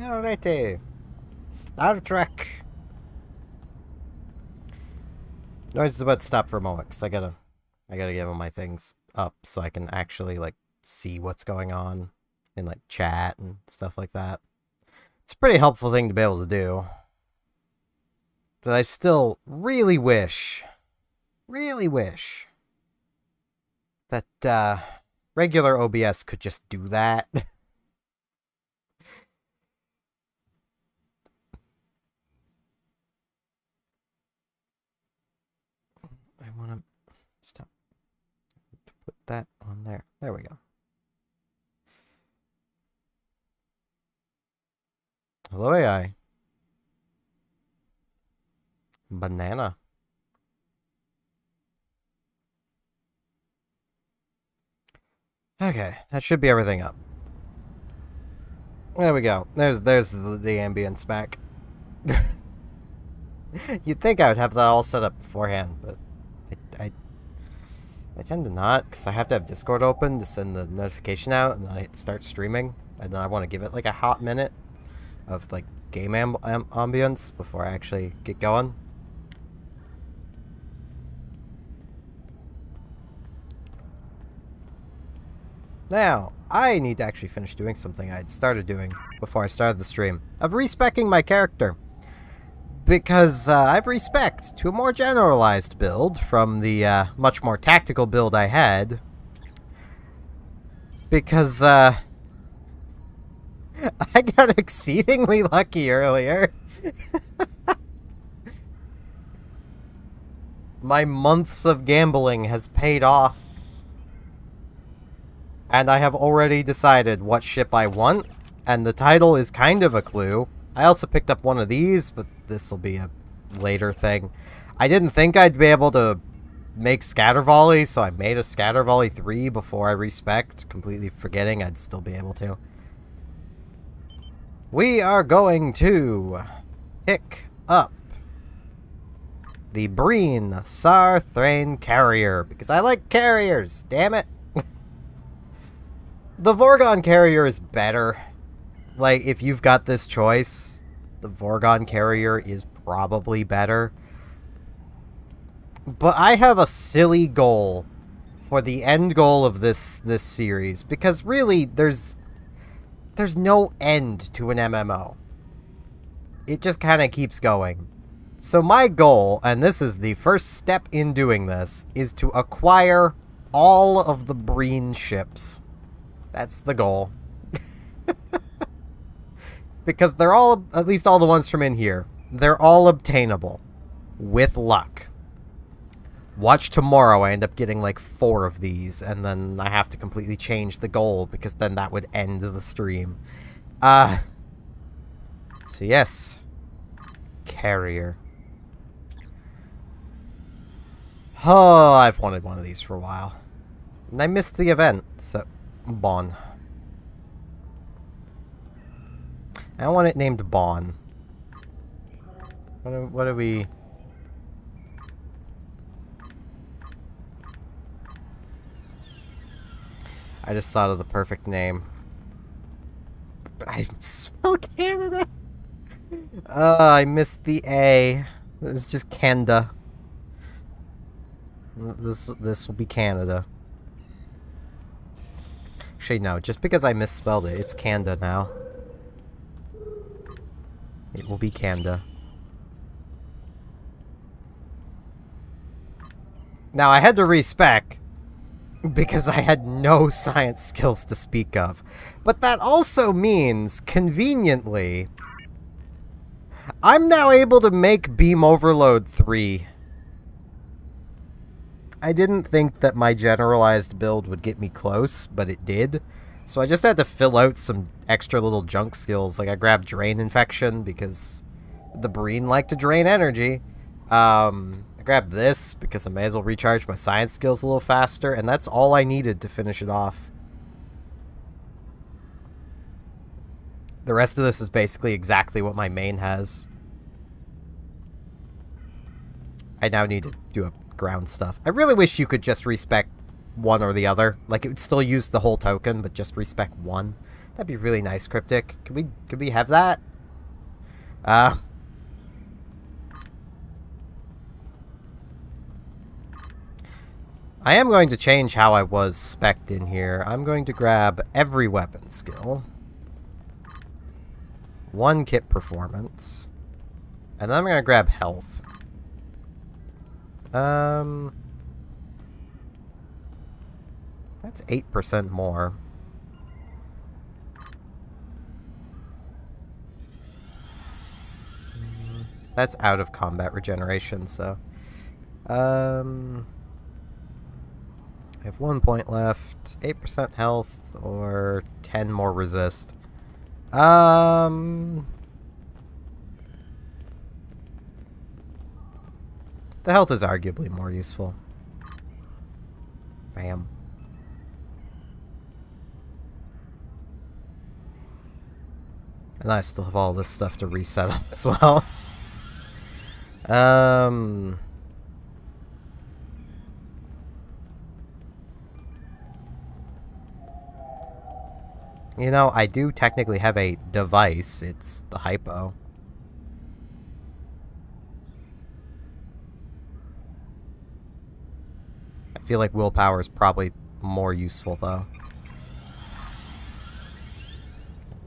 Alrighty. Star Trek. Noise is about to stop for a moment, because I gotta get all my things up so I can actually, like, see what's going on in, like, chat and stuff like that. It's a pretty helpful thing to be able to do. But I still really wish that, regular OBS could just do that. I want to stop. Put that on there. There we go. Hello, AI. Banana. Okay, that should be everything up. There we go. There's the ambience back. You'd think I would have that all set up beforehand, but I tend to not, because I have to have Discord open to send the notification out, and then I start streaming, and then I want to give it like a hot minute of like game ambience before I actually get going. Now, I need to actually finish doing something I had started doing before I started the stream, of respecking my character. Because I've respect to a more generalized build from the much more tactical build I had. Because I got exceedingly lucky earlier. My months of gambling has paid off. And I have already decided what ship I want, and the title is kind of a clue. I also picked up one of these, but this will be a later thing. I didn't think I'd be able to make Scatter Volley, so I made a Scatter Volley 3 before I respect, completely forgetting I'd still be able to. We are going to pick up the Breen Sarthrain Carrier, because I like carriers, damn it! The Vorgon Carrier is better. Like, if you've got this choice, the Vorgon Carrier is probably better. But I have a silly goal for the end goal of this series, because really, there's no end to an MMO. It just kind of keeps going. So my goal, and this is the first step in doing this, is to acquire all of the Breen ships. That's the goal. Because they're all, at least all the ones from in here, they're all obtainable. With luck. Watch tomorrow I end up getting like 4 of these, and then I have to completely change the goal, because then that would end the stream. So yes. Carrier. Oh, I've wanted one of these for a while. And I missed the event, so... Bon. I want it named Bon. What do we... I just thought of the perfect name. But I spell Canada! I missed the A. It was just Kenda. This will be Canada. Actually, no. Just because I misspelled it, it's Kanda now. It will be Kanda. Now, I had to respec because I had no science skills to speak of. But that also means, conveniently, I'm now able to make Beam Overload 3. I didn't think that my generalized build would get me close, but it did. So I just had to fill out some extra little junk skills. Like, I grabbed Drain Infection, because the Breen like to drain energy. I grabbed this, because I may as well recharge my science skills a little faster, and that's all I needed to finish it off. The rest of this is basically exactly what my main has. I now need to do a ground stuff. I really wish you could just respec one or the other. Like, it would still use the whole token, but just respec one. That'd be really nice, Cryptic. Could we have that? I am going to change how I was spec'd in here. I'm going to grab every weapon skill. 1 kit performance. And then I'm going to grab health. That's 8% more. That's out of combat regeneration, so... I have 1 point left. 8% health, or 10 more resist. The health is arguably more useful. Bam. And I still have all this stuff to reset up as well. You know, I do technically have a device. It's the hypo. I feel like willpower is probably more useful, though.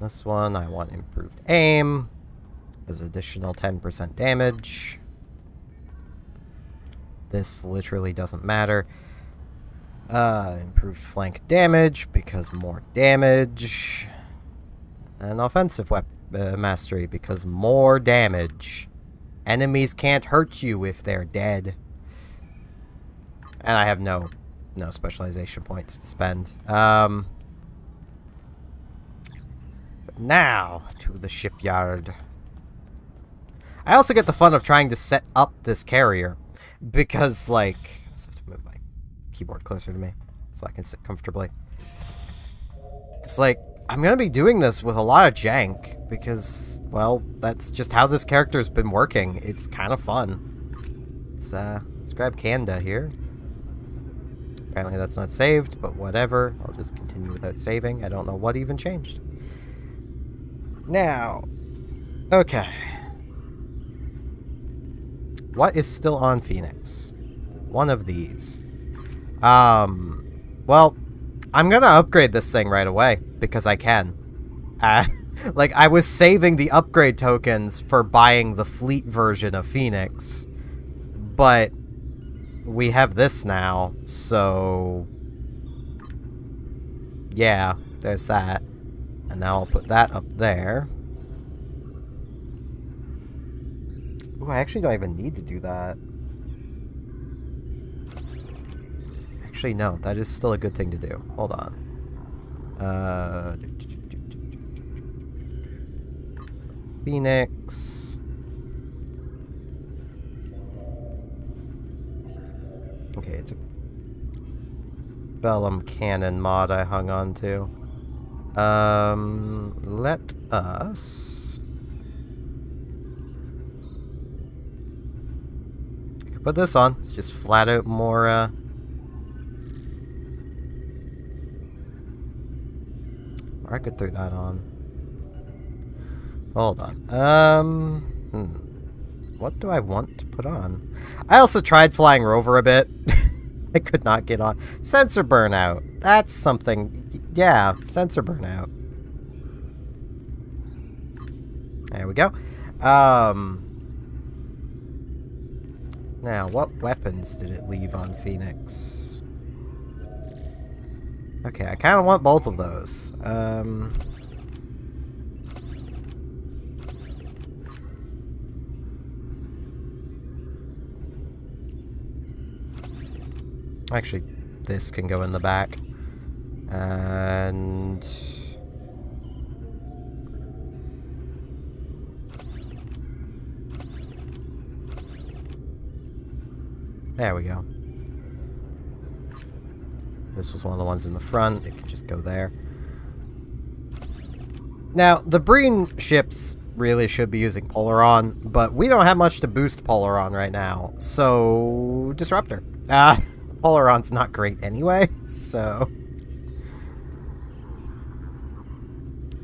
This one, I want improved aim. There's additional 10% damage. This literally doesn't matter. Improved flank damage, because more damage. And offensive mastery, because more damage. Enemies can't hurt you if they're dead. And I have no specialization points to spend. But now, to the shipyard. I also get the fun of trying to set up this carrier. Because, like... I just have to move my keyboard closer to me so I can sit comfortably. It's like, I'm going to be doing this with a lot of jank. Because, well, that's just how this character's been working. It's kind of fun. Let's grab Kanda here. Apparently that's not saved, but whatever. I'll just continue without saving. I don't know what even changed. Now, okay. What is still on Phoenix? One of these. Well, I'm gonna upgrade this thing right away, because I can. Like, I was saving the upgrade tokens for buying the fleet version of Phoenix, but we have this now, so... yeah, there's that. And now I'll put that up there. Ooh, I actually don't even need to do that. Actually, no, that is still a good thing to do. Hold on. Phoenix. Okay, it's a Bellum cannon mod I hung on to. Let us... I could put this on. It's just flat out more, or I could throw that on. Hold on. What do I want to put on? I also tried flying Rover a bit. I could not get on. Sensor burnout. That's something. Yeah, sensor burnout. There we go. Now, what weapons did it leave on Phoenix? Okay, I kind of want both of those. Actually, this can go in the back. And... there we go. This was one of the ones in the front. It could just go there. Now, the Breen ships really should be using Polaron, but we don't have much to boost Polaron right now. So, Disruptor. Polaron's not great anyway, so...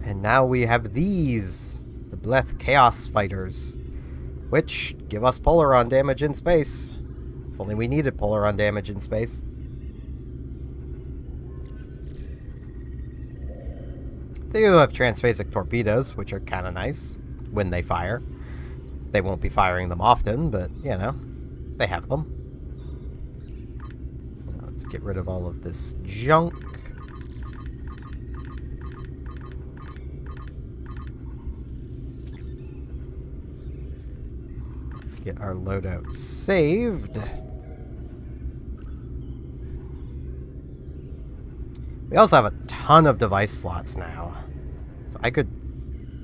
And now we have these, the Bleth Chaos Fighters, which give us Polaron damage in space. If only we needed Polaron damage in space. They do have transphasic torpedoes, which are kind of nice when they fire. They won't be firing them often, but, you know, they have them. Let's get rid of all of this junk. Let's get our loadout saved. We also have a ton of device slots now. So I could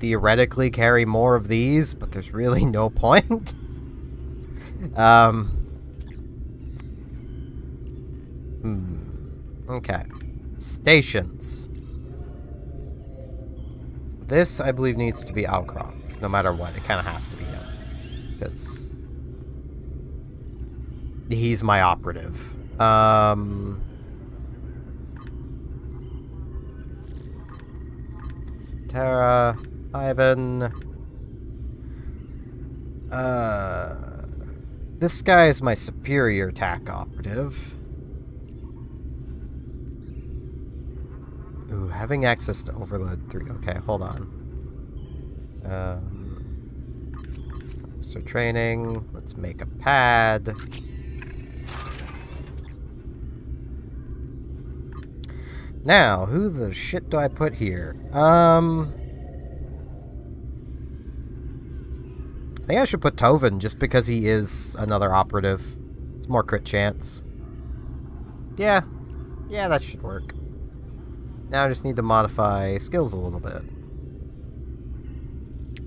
theoretically carry more of these, but there's really no point. Okay. Stations. This, I believe, needs to be Alcroc. No matter what, it kind of has to be him. Because he's my operative. Tara, Ivan. This guy is my superior TAC operative. Ooh, having access to Overload 3. Okay, hold on. So training. Let's make a pad. Now, who the shit do I put here? I think I should put Tovin, just because he is another operative. It's more crit chance. Yeah, that should work. Now I just need to modify skills a little bit.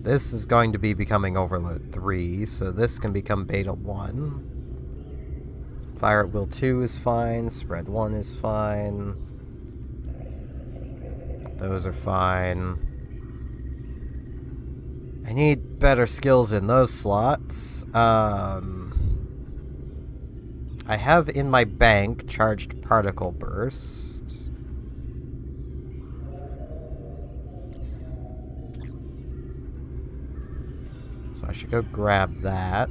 This is going to be becoming Overload 3, so this can become Beta 1. Fire at Will 2 is fine, Spread 1 is fine. Those are fine. I need better skills in those slots. I have in my bank Charged Particle Burst. So I should go grab that.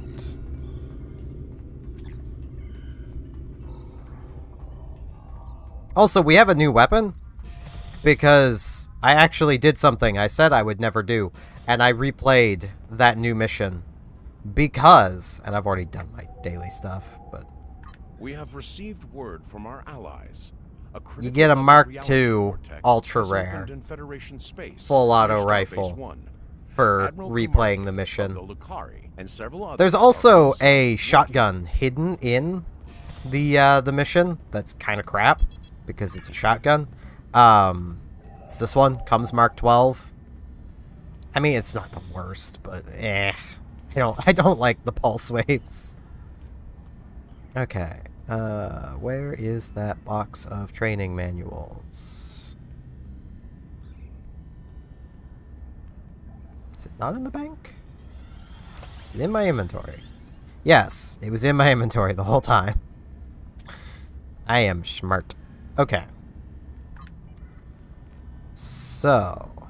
Also, we have a new weapon. Because I actually did something I said I would never do. And I replayed that new mission. Because, and I've already done my daily stuff, but... We have received word from our allies. You get a Mark II ultra rare full auto rifle for replaying the mission. There's also a shotgun hidden in the mission that's kind of crap because it's a shotgun. It's this one, comes Mark 12. I mean, it's not the worst, but I don't like the pulse waves. Okay, where is that box of training manuals? Is it not in the bank? Is it in my inventory? Yes, it was in my inventory the whole time. I am smart. Okay. So,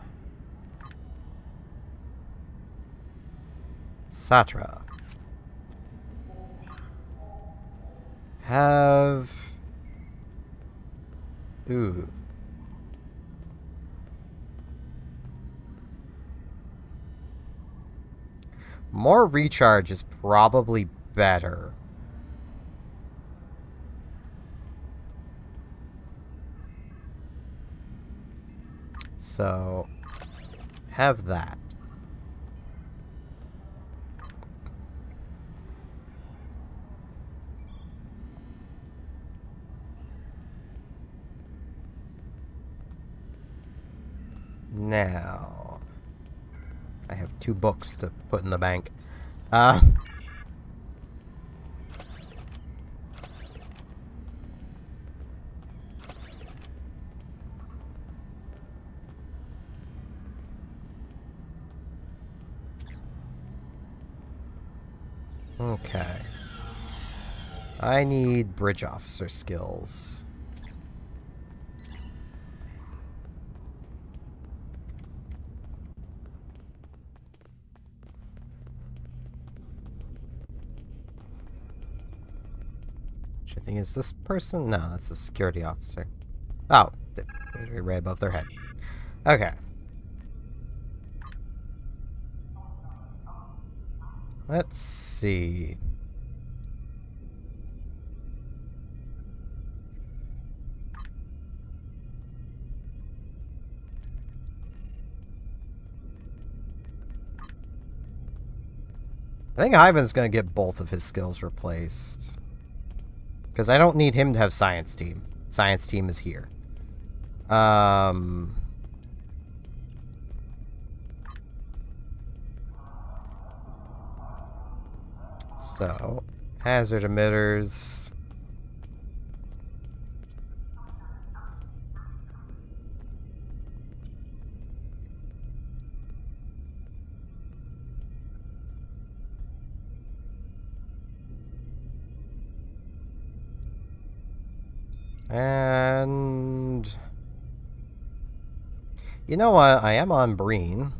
Satra. Have... Ooh. More recharge is probably better. So, have that. Now, I have 2 books to put in the bank. Okay. I need bridge officer skills. Which I think is this person? No, that's a security officer. Oh, right above their head. Okay. Let's see. I think Ivan's gonna get both of his skills replaced. Because I don't need him to have Science Team. Science Team is here. So, hazard emitters. And you know what? I am on Breen.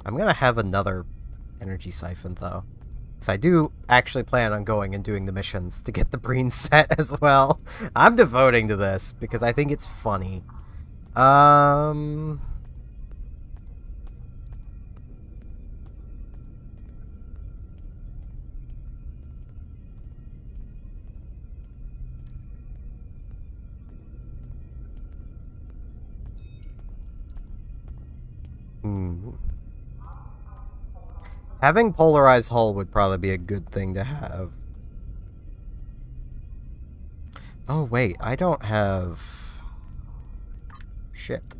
I'm gonna have another energy siphon though. So I do actually plan on going and doing the missions to get the Breen set as well. I'm devoting to this because I think it's funny. Having polarized hull would probably be a good thing to have. Oh, wait, I don't have... Shit.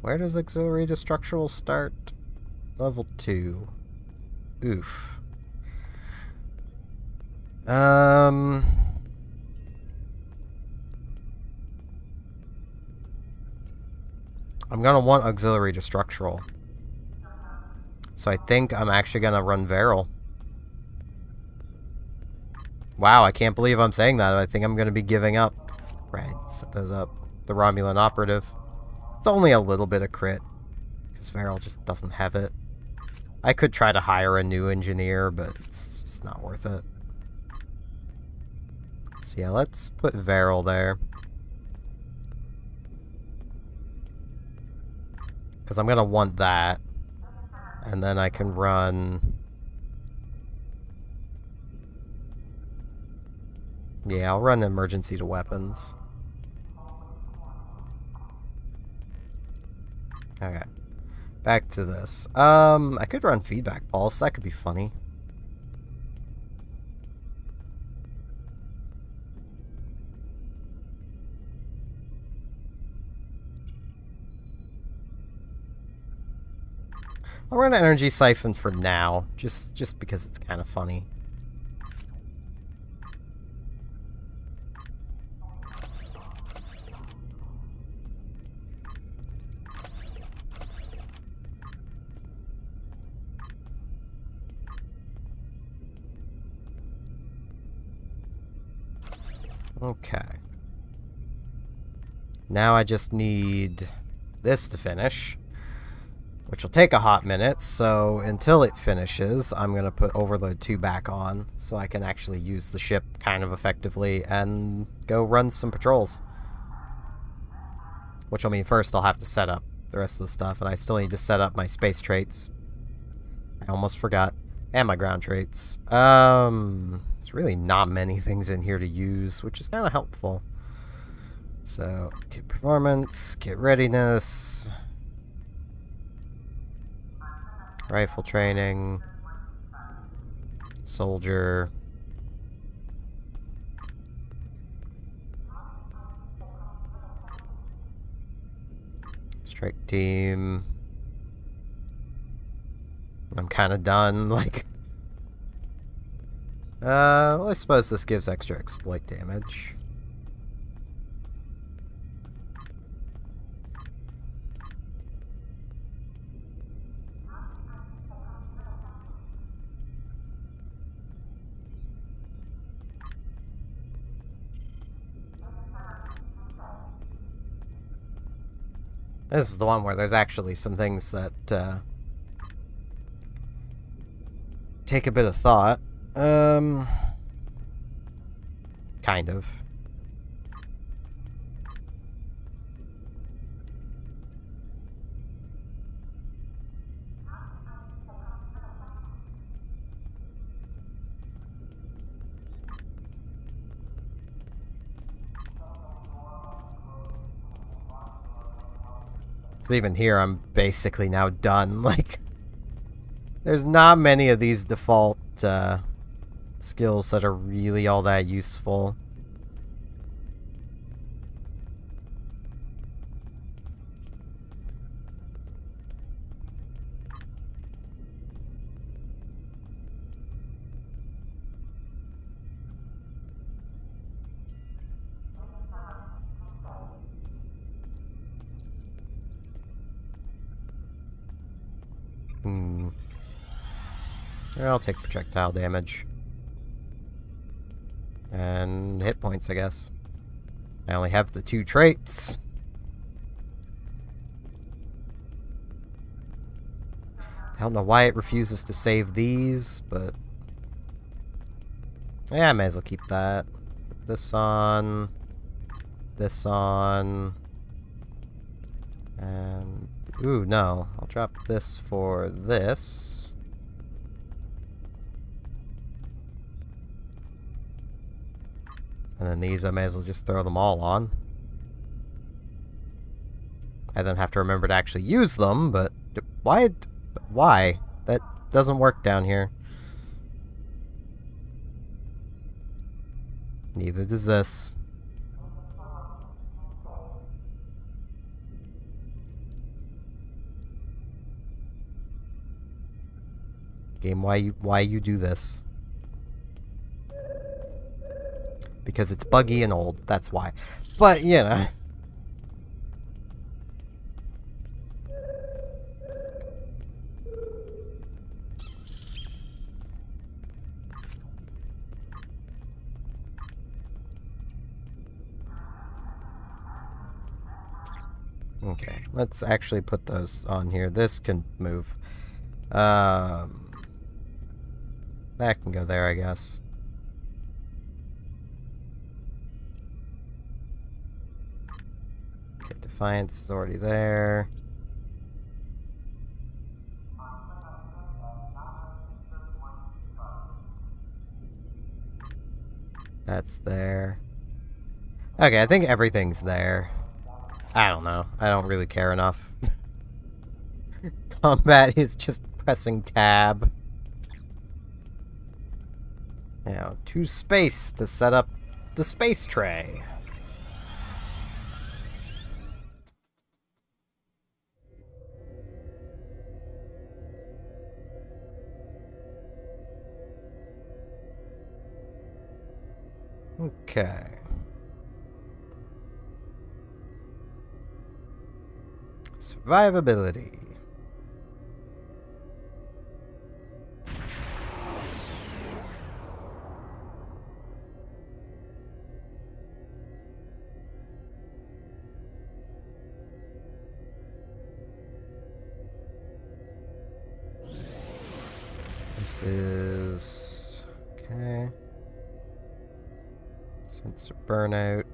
Where does auxiliary to structural start? Level 2. Oof. I'm gonna want auxiliary to structural. So I think I'm actually gonna run Varel. Wow, I can't believe I'm saying that. I think I'm gonna be giving up. Right, set those up. The Romulan operative. It's only a little bit of crit. Because Varel just doesn't have it. I could try to hire a new engineer, but it's just not worth it. So yeah, let's put Varel there. Because I'm gonna want that. And then I can run... Yeah, I'll run emergency to weapons. Okay. Back to this. I could run feedback pulse. That could be funny. I'll run an energy siphon for now, just because it's kind of funny. Okay. Now I just need this to finish. Which will take a hot minute, so until it finishes, I'm going to put Overload 2 back on, so I can actually use the ship kind of effectively and go run some patrols. Which will mean first I'll have to set up the rest of the stuff, and I still need to set up my space traits. I almost forgot. And my ground traits. There's really not many things in here to use, which is kind of helpful. So, kit performance, kit readiness... Rifle training, soldier, strike team. I'm kind of done, like... well, I suppose this gives extra exploit damage. This is the one where there's actually some things that take a bit of thought. Kind of. So even here, I'm basically now done. Like, there's not many of these default skills that are really all that useful. I'll take projectile damage. And hit points, I guess. I only have the 2 traits. I don't know why it refuses to save these, but... yeah, I may as well keep that. Put this on. This on. And... ooh, no. I'll drop this for this. And then these, I may as well just throw them all on. I then have to remember to actually use them, but... why? Why? That doesn't work down here. Neither does this. Game, why you do this? Because it's buggy and old, that's why. But, you know. Okay, let's actually put those on here. This can move. That can go there, I guess. Okay, Defiance is already there. That's there. Okay, I think everything's there. I don't know. I don't really care enough. Combat is just pressing tab. Now, to space to set up the space tray. Okay. Survivability. This is... okay. Sensor burnout.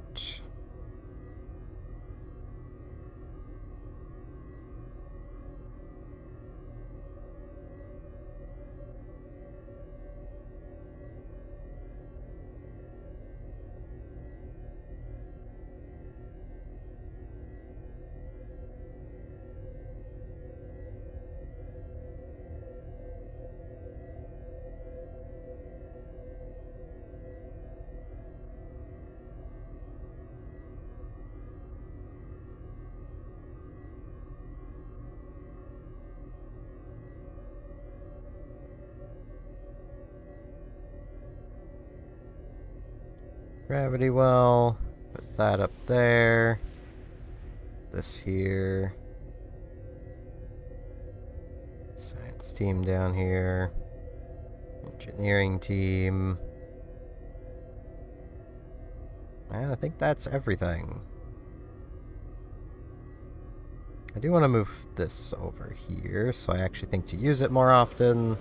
Gravity well. Put that up there. This here. Science team down here. Engineering team. And I think that's everything. I do want to move this over here, so I actually think to use it more often.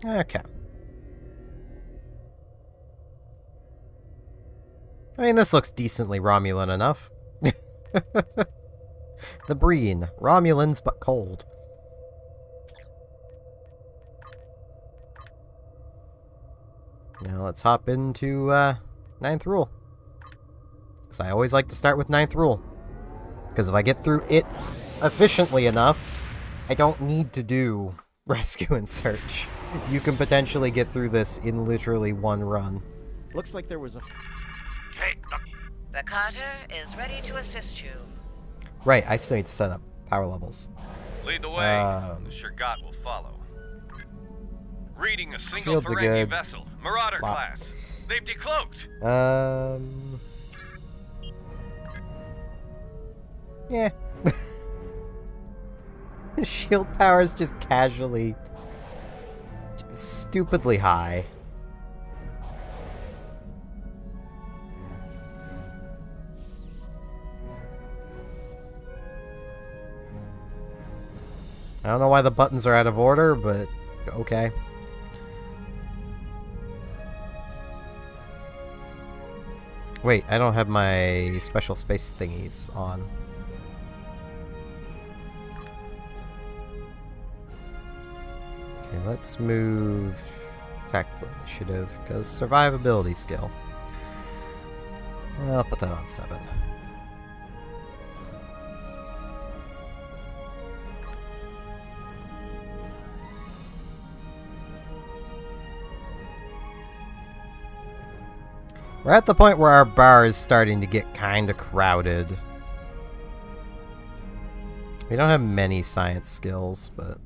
Okay. I mean, this looks decently Romulan enough. The Breen. Romulans, but cold. Now let's hop into ninth rule. Because I always like to start with ninth rule. Because if I get through it efficiently enough, I don't need to do rescue and search. You can potentially get through this in literally one run. Looks like there was a... The Carter is ready to assist you. Right, I still need to set up power levels. Lead the way. The Shurgat will follow. Reading a single Shields are Ferengi good. vessel. Marauder Lot. class. They've decloaked. Yeah. Shield power is just casually... stupidly high. I don't know why the buttons are out of order, but okay. Wait, I don't have my special space thingies on. Okay, let's move tactical initiative, because survivability skill. I'll put that on 7. We're at the point where our bar is starting to get kind of crowded. We don't have many science skills, but...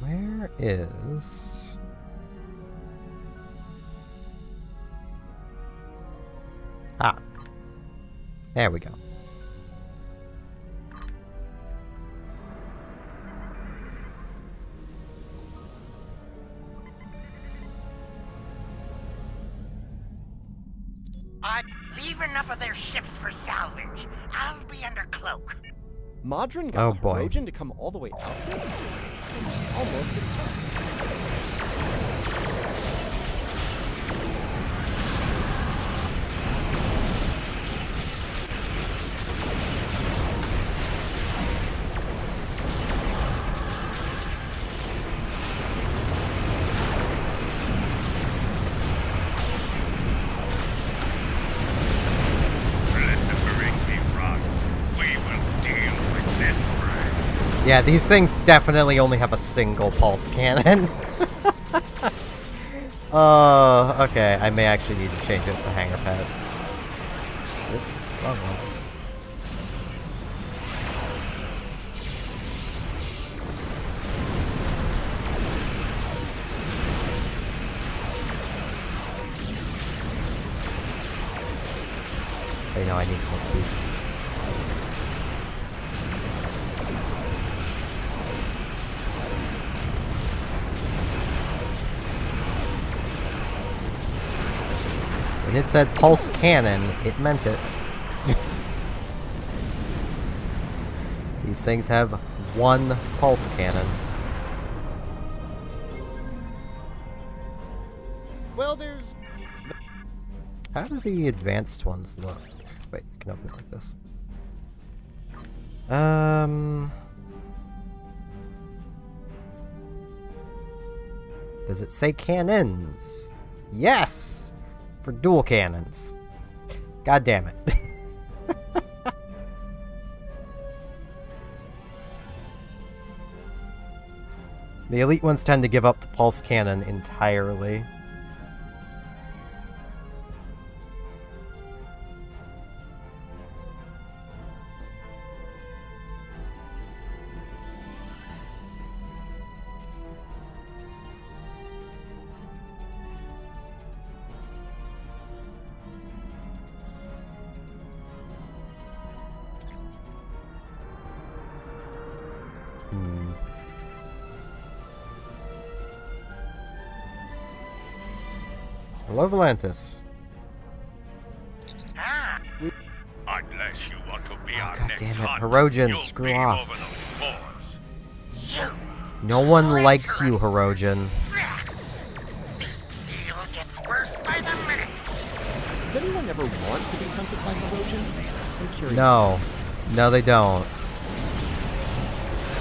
Where is... Ah. There we go. Leave enough of their ships for salvage. I'll be under cloak. Modron got Oh, the boy. Trojan to come all the way out here? I'm almost impressed. Let the Ferengi rot. We will deal with this brand. Yeah, these things definitely only have a single pulse cannon. Okay, I may actually need to change out the hanger pads. Oops, wrong one. Wait, no, I need full speed. When it said pulse cannon, it meant it. These things have one pulse cannon. Well, there's... How do the advanced ones look? Wait, I can open it like this. Does it say cannons? Yes! For dual cannons. God damn it. The elite ones tend to give up the pulse cannon entirely. Hello, Volantis. Ah, Unless you want to be Oh, our God next damn it. hunt, Hirogen, you'll screw be off. over those floors. you. No one likes you, Hirogen. This deal gets worse by the minute. Does anyone ever want to be hunted by Hirogen? I'm curious. No. No, they don't.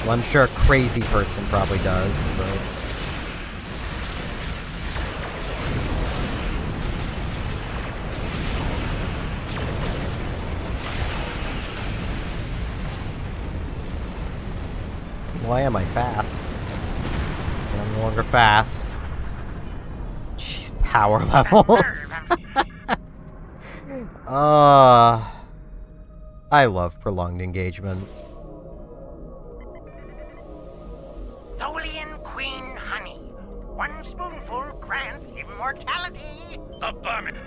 Well, I'm sure a crazy person probably does, but... Why am I fast? I'm no longer fast. Jeez, power levels. I love prolonged engagement. Tholian Queen honey. 1 spoonful grants immortality. Affirmative.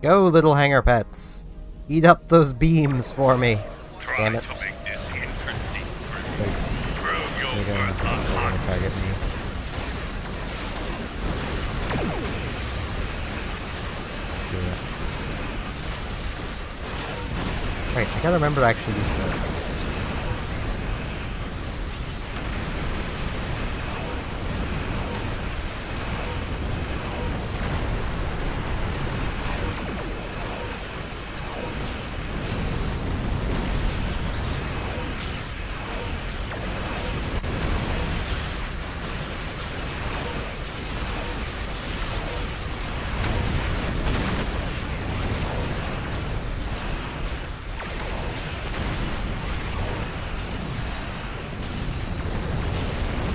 Go, little hanger pets. Eat up those beams for me. Try Damn it. to make this interesting. Wait, Prove your they're worth gonna unlocked. target me. Yeah. Wait, I gotta remember to actually use this.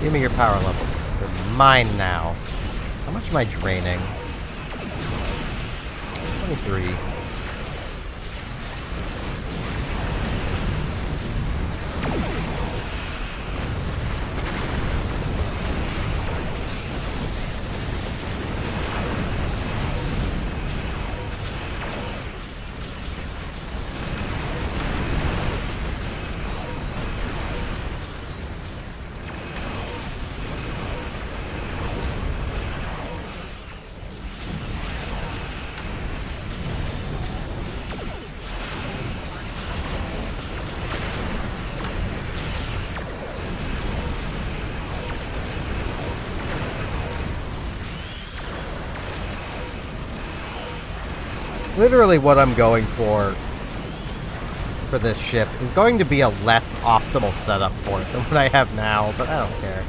Give me your power levels. They're mine now. How much am I draining? 23. Literally what I'm going for this ship is going to be a less optimal setup for it than what I have now, but I don't care.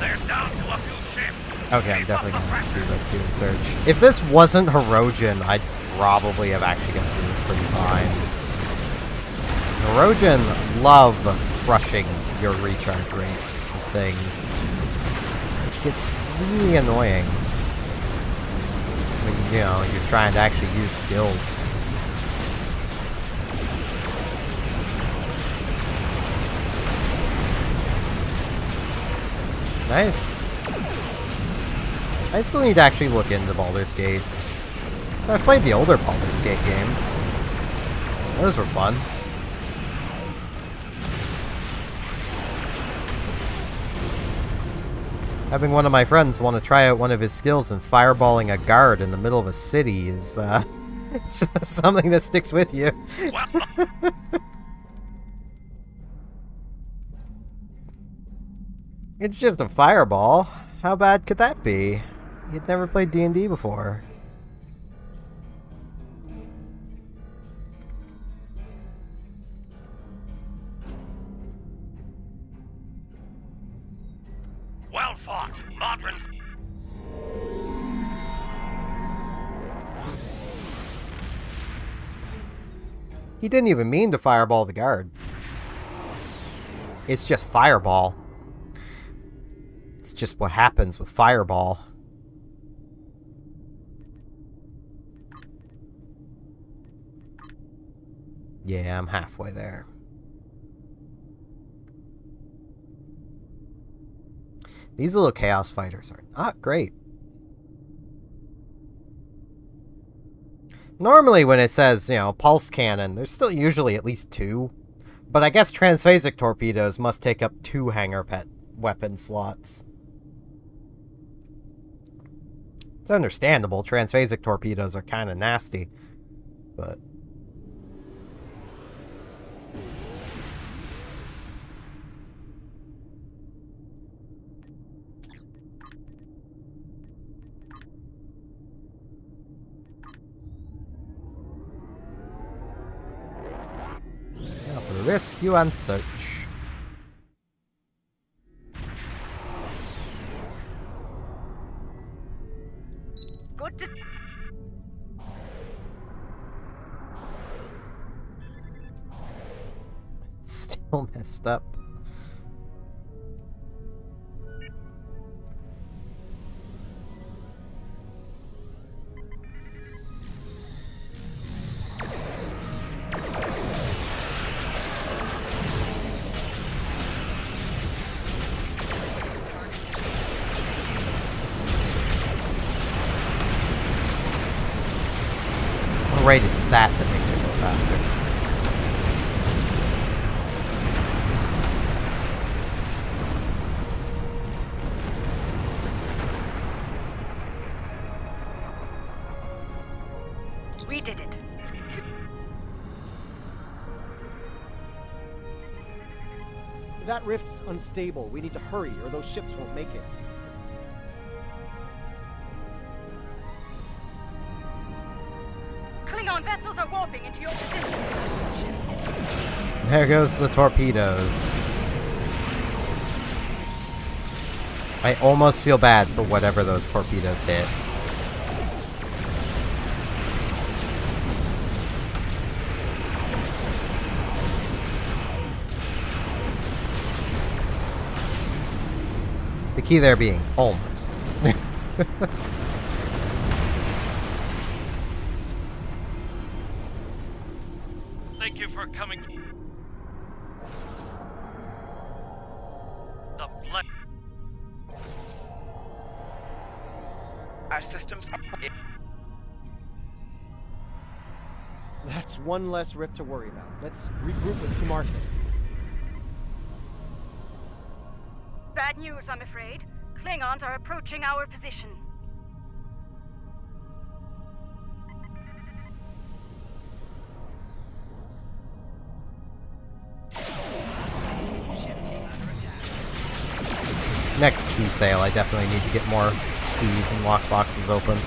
They're down to a few ships. Okay, I'm definitely going to do this student search. If this wasn't Hirogen, I'd probably have actually gotten through it pretty fine. Hirogen love crushing your recharge rates of things, which gets really annoying when, you know, you're trying to actually use skills. Nice. I still need to actually look into Baldur's Gate. So I've played the older Baldur's Gate games. Those were fun. Having one of my friends want to try out one of his skills in fireballing a guard in the middle of a city is, something that sticks with you. It's just a fireball. How bad could that be? You'd never played D&D before. Well fought, Modron. He didn't even mean to fireball the guard. It's just fireball. It's just what happens with fireball. Yeah, I'm halfway there. These little chaos fighters are not great. Normally when it says, pulse cannon, there's still usually at least 2. But I guess transphasic torpedoes must take up 2 hangar pet weapon slots. It's understandable, transphasic torpedoes are kind of nasty, but... Now for rescue and search. Good to... Still messed up. Oh, right, it's that makes her go faster. We did it. That rift's unstable. We need to hurry, or those ships won't make it. Klingon vessels are warping into your position. There goes the torpedoes. I almost feel bad for whatever those torpedoes hit. The key there being almost. Thank you for coming. The blood. Our systems are... That's one less rift to worry about. Let's regroup with Kumarko. Bad news, I'm afraid. Klingons are approaching our position. Next key sale, I definitely need to get more keys and lockboxes open.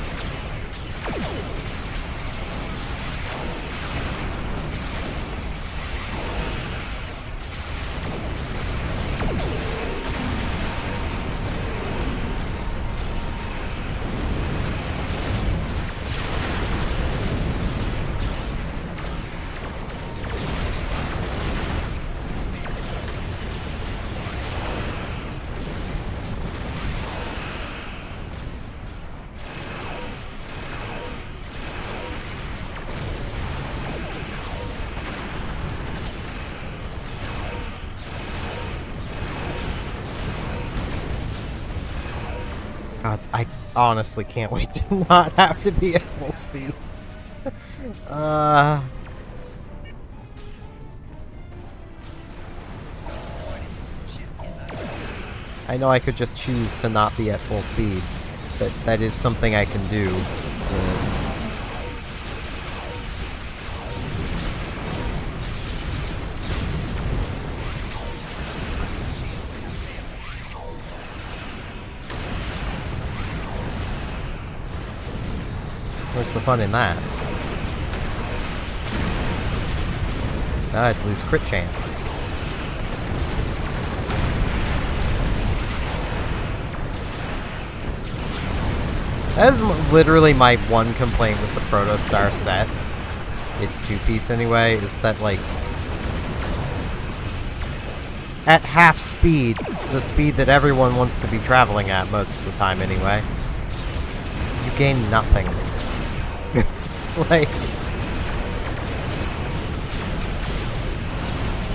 God, I honestly can't wait to not have to be at full speed. I know I could just choose to not be at full speed, but that is something I can do. Where's the fun in that? I'd lose crit chance. That is literally my one complaint with the Protostar set. It's two-piece anyway, is that, like, at half speed, the speed that everyone wants to be traveling at most of the time anyway, you gain nothing. Like,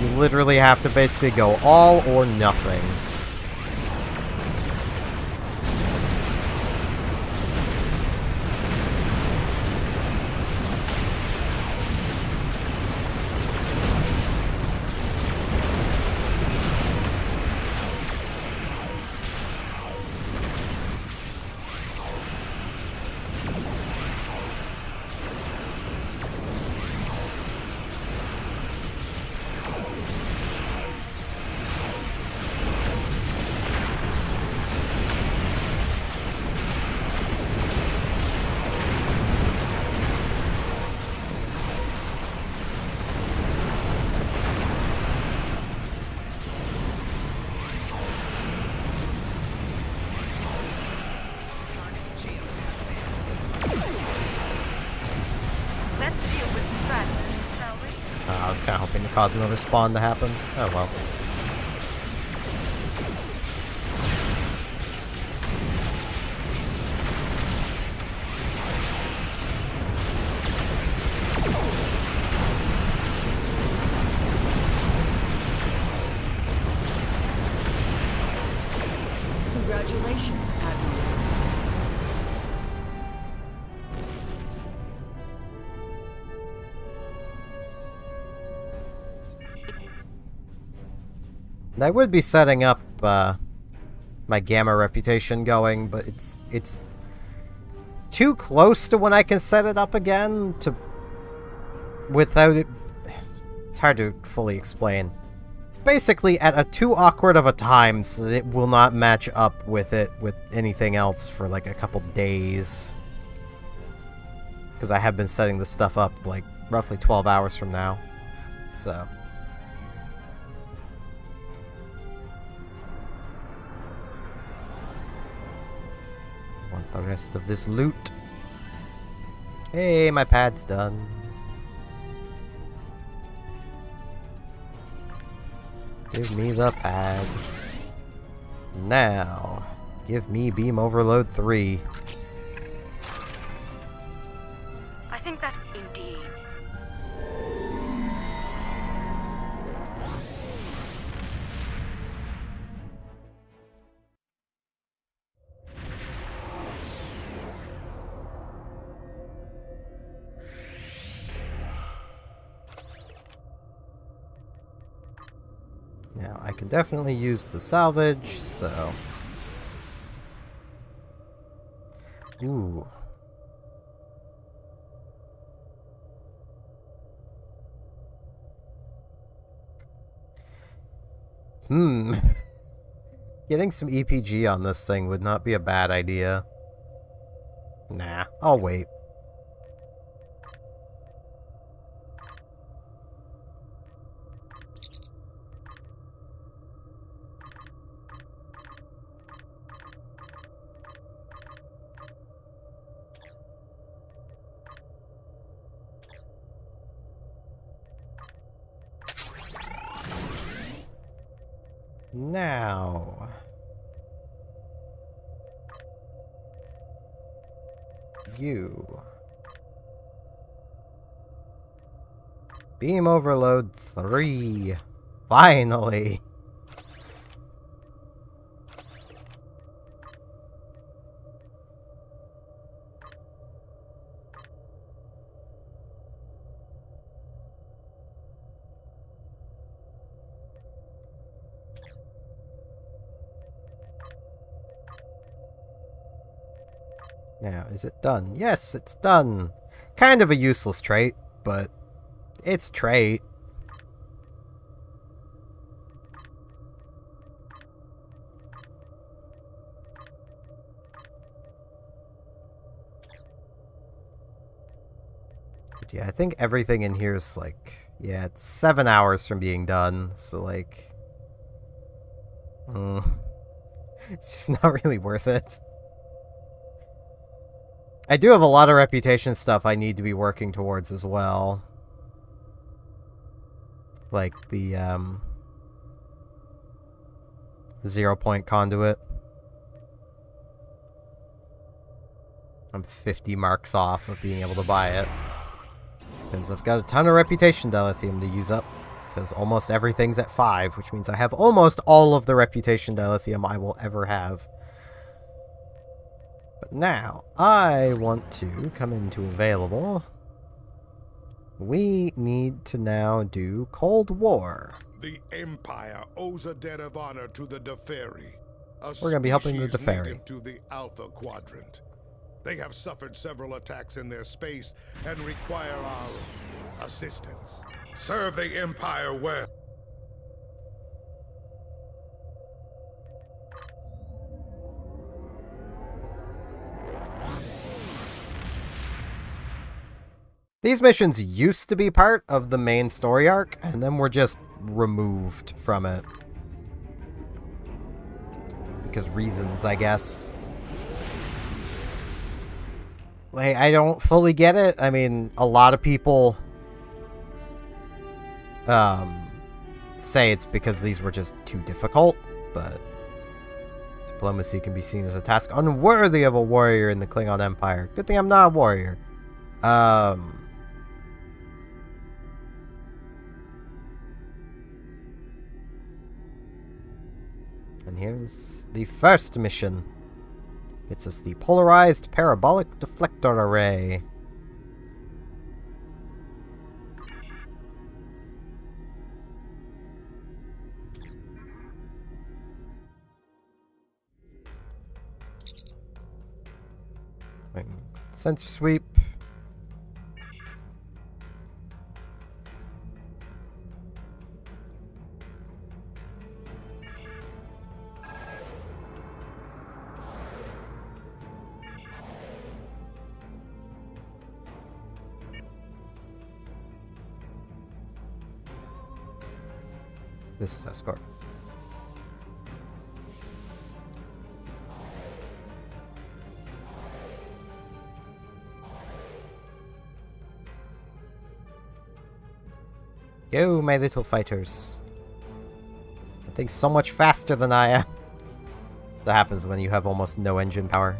you literally have to basically go all or nothing. cause another spawn to happen. Oh well. Congratulations, Admiral. And I would be setting up my Gamma reputation going, but it's too close to when I can set it up again to without it. It's hard to fully explain. It's basically at a too awkward of a time so that it will not match up with it with anything else for like a couple days. Because I have been setting this stuff up like roughly 12 hours from now. So. Want the rest of this loot. Hey, my pad's done. Give me the pad. Now, give me Beam Overload 3. I think that indeed. Now, I can definitely use the salvage, so... Ooh. Getting some EPG on this thing would not be a bad idea. Nah, I'll wait. Now... You... Beam Overload 3! Finally! Now, is it done? Yes, it's done! Kind of a useless trait, but it's trait. But yeah, I think everything in here is like, yeah, it's 7 hours from being done, so like... it's just not really worth it. I do have a lot of reputation stuff I need to be working towards as well. Like the, 0-point conduit. I'm 50 marks off of being able to buy it. Because I've got a ton of reputation dilithium to use up. Because almost everything's at 5, which means I have almost all of the reputation dilithium I will ever have. But now, I want to come into available. We need to now do Cold War. The Empire owes a debt of honor to the Deferi. We're going to be helping the Deferi. To the Alpha Quadrant. They have suffered several attacks in their space and require our assistance. Serve the Empire well. These missions used to be part of the main story arc, and then were just removed from it. Because reasons, I guess. Like, I don't fully get it. I mean, a lot of people say it's because these were just too difficult, but diplomacy can be seen as a task unworthy of a warrior in the Klingon Empire. Good thing I'm not a warrior. And here's the first mission. It's us the polarized parabolic deflector array. Sensor sweep. This is escort. Go, my little fighters. That thing's so much faster than I am. That happens when you have almost no engine power.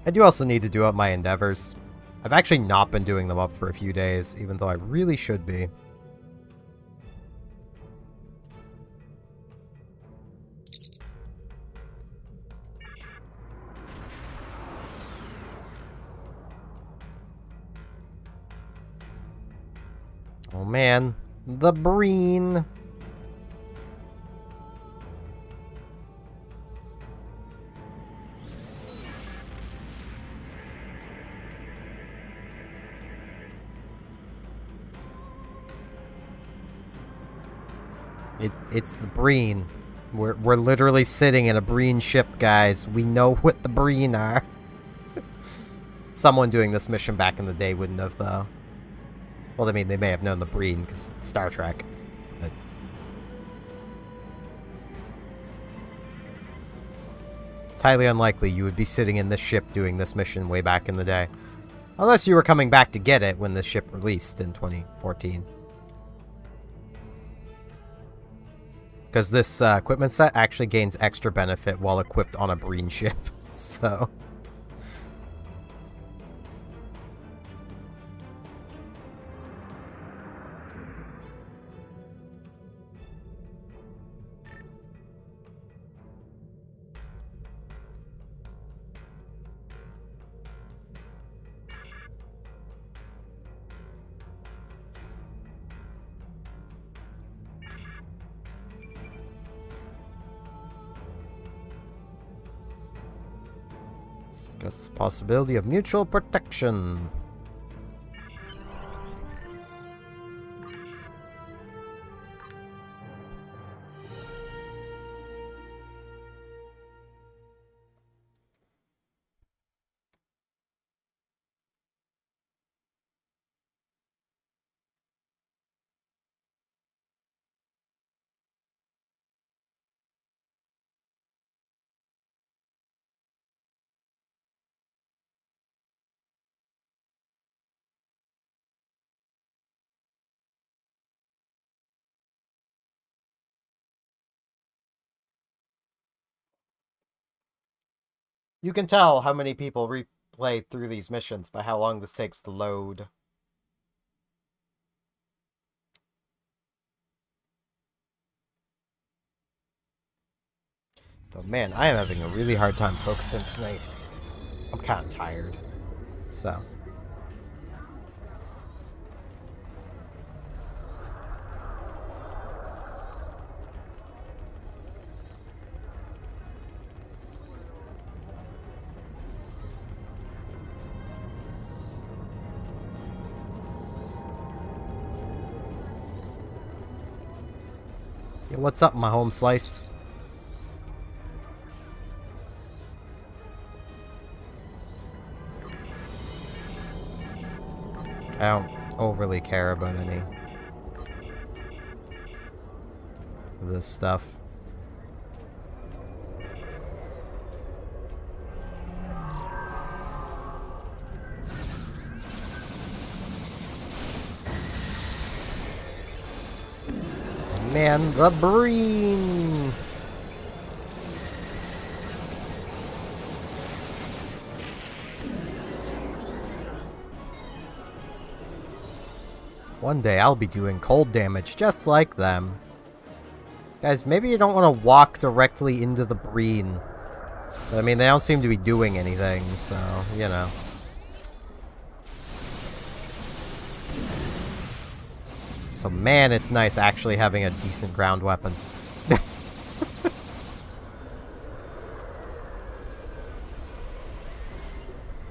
I do also need to do up my endeavors. I've actually not been doing them up for a few days, even though I really should be. Oh man, the Breen. It's the Breen. We're literally sitting in a Breen ship, guys. We know what the Breen are. Someone doing this mission back in the day wouldn't have, though. Well, I mean, they may have known the Breen, because Star Trek. But it's highly unlikely you would be sitting in this ship doing this mission way back in the day. Unless you were coming back to get it when the ship released in 2014. Because this equipment set actually gains extra benefit while equipped on a Breen ship. So... discuss the possibility of mutual protection. You can tell how many people replay through these missions by how long this takes to load. Though, man, I am having a really hard time focusing tonight. I'm kind of tired. So... yeah, what's up, my home slice? I don't overly care about any of this stuff. Man, the Breen! One day I'll be doing cold damage just like them. Guys, maybe you don't want to walk directly into the Breen. But, I mean, they don't seem to be doing anything, so, you know. So, man, it's nice actually having a decent ground weapon.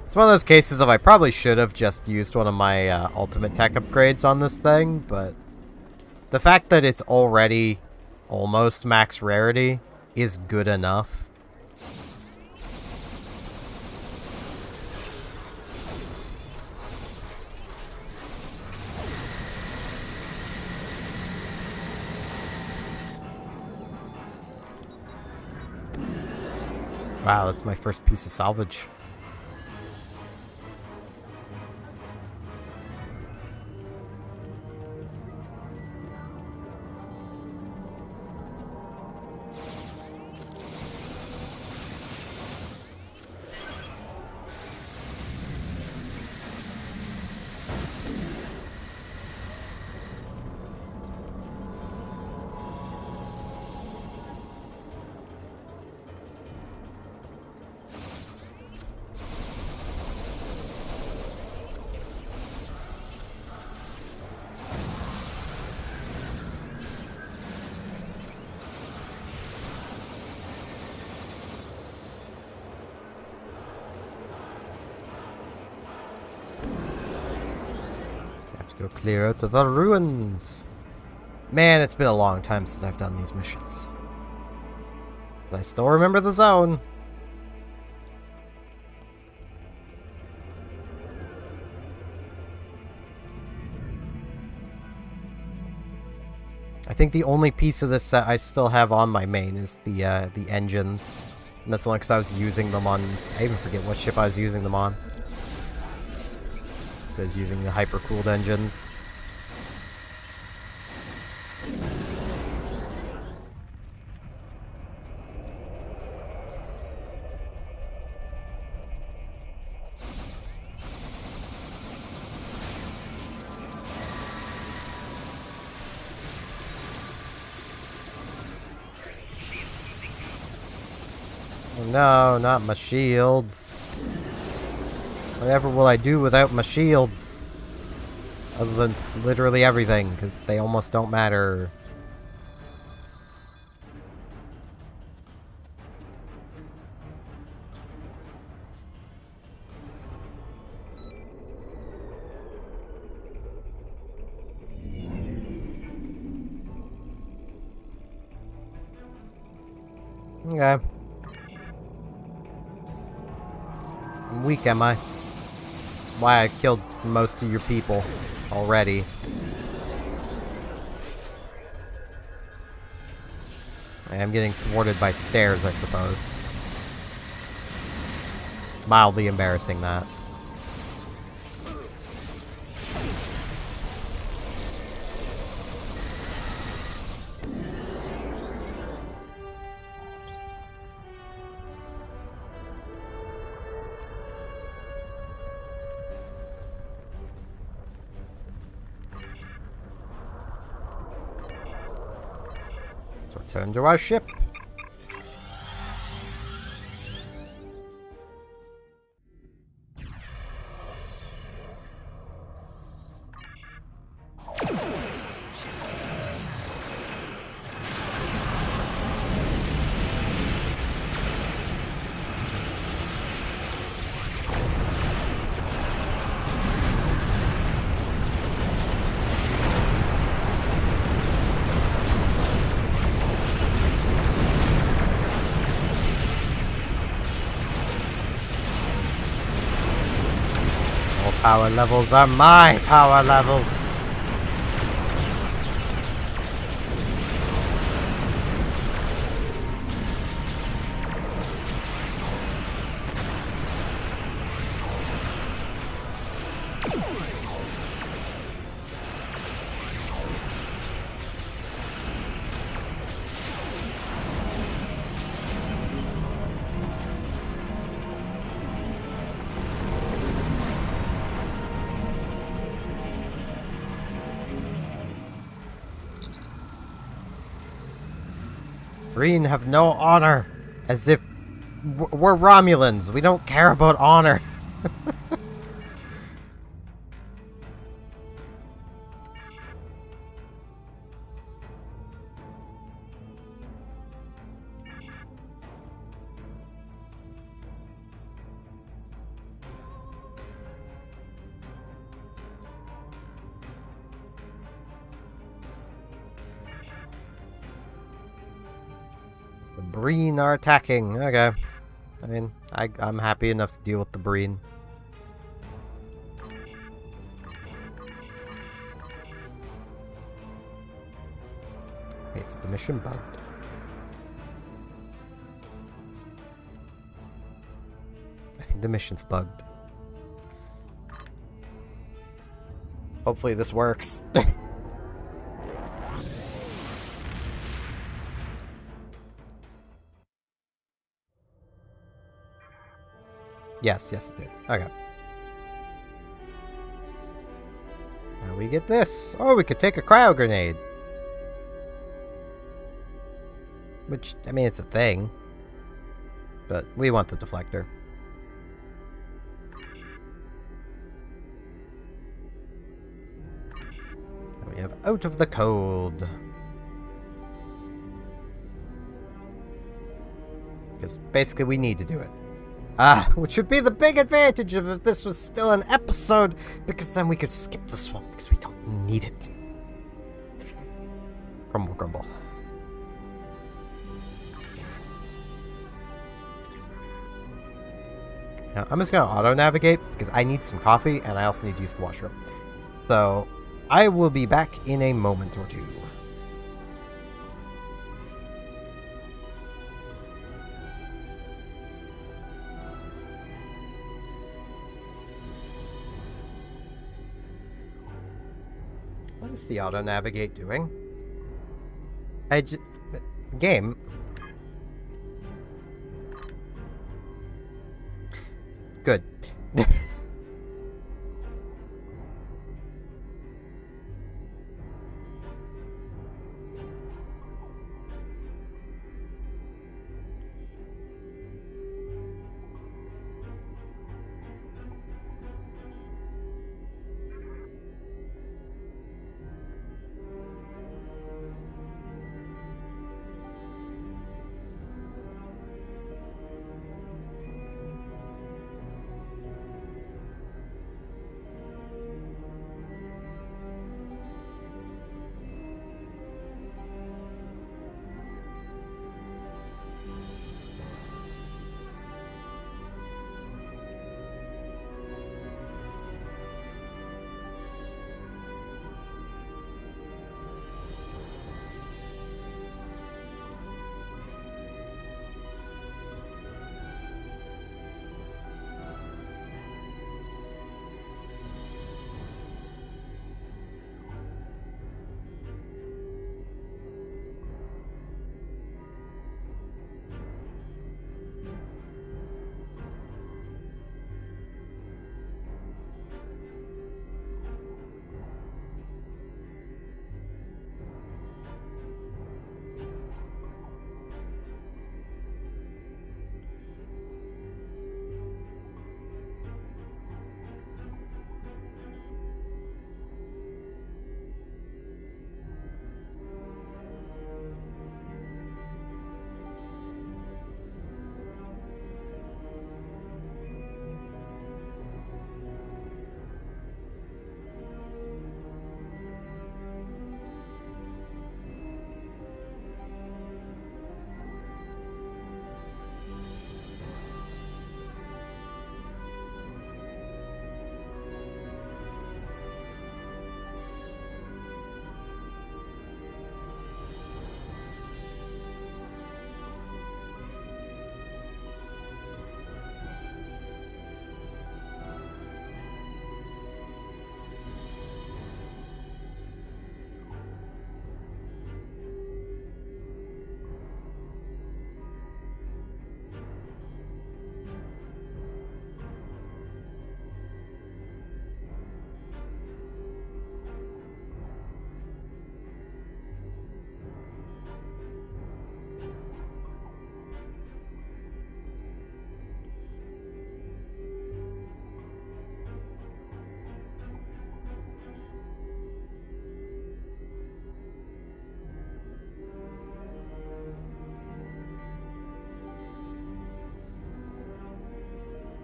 It's one of those cases of I probably should have just used one of my ultimate tech upgrades on this thing, but the fact that it's already almost max rarity is good enough. Wow, that's my first piece of salvage. Go clear out to the ruins. Man, it's been a long time since I've done these missions. But I still remember the zone. I think the only piece of this set I still have on my main is the engines. And that's only because I was using them on... I even forget what ship I was using them on. I was using the hyper-cooled engines. Oh no, not my shields. Whatever will I do without my shields? Other than literally everything, because they almost don't matter. Okay. I'm weak, am I? Why I killed most of your people already. I am getting thwarted by stairs, I suppose. Mildly embarrassing, that. Let's return to our ship. power levels are my power levels. Green have no honor. As if we're Romulans. We don't care about honor. The Breen are attacking. Okay. I mean, I'm happy enough to deal with the Breen. Wait, is the mission bugged? I think the mission's bugged. Hopefully this works. Yes, it did. Okay. Now we get this. Oh, we could take a cryo grenade. Which, I mean, it's a thing. But we want the deflector. Now we have Out of the Cold. Because basically we need to do it. Which would be the big advantage of if this was still an episode, because then we could skip this one, because we don't need it. Grumble, grumble. Now, I'm just going to auto-navigate, because I need some coffee, and I also need to use the washroom. So, I will be back in a moment or two. What is the auto-navigate doing? Game. Good.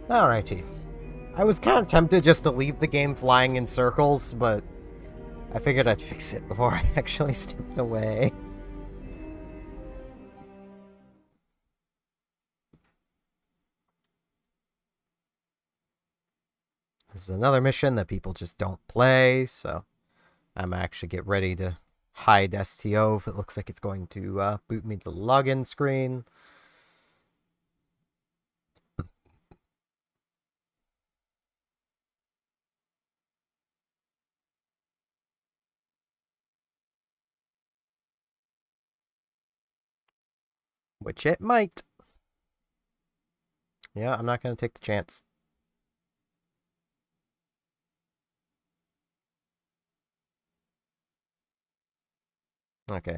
Alrighty. I was kind of tempted just to leave the game flying in circles, but I figured I'd fix it before I actually stepped away. This is another mission that people just don't play, so I'm actually get ready to hide STO if it looks like it's going to boot me to the login screen. Which it might. Yeah, I'm not going to take the chance. Okay.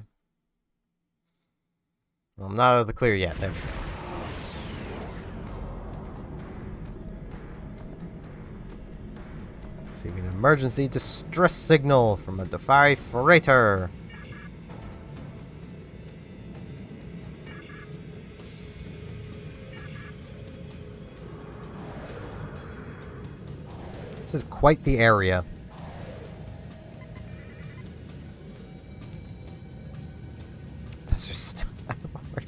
Well, I'm not out of the clear yet. There we go. Receiving an emergency distress signal from a Defy freighter. This is quite the area. Those are still out of order.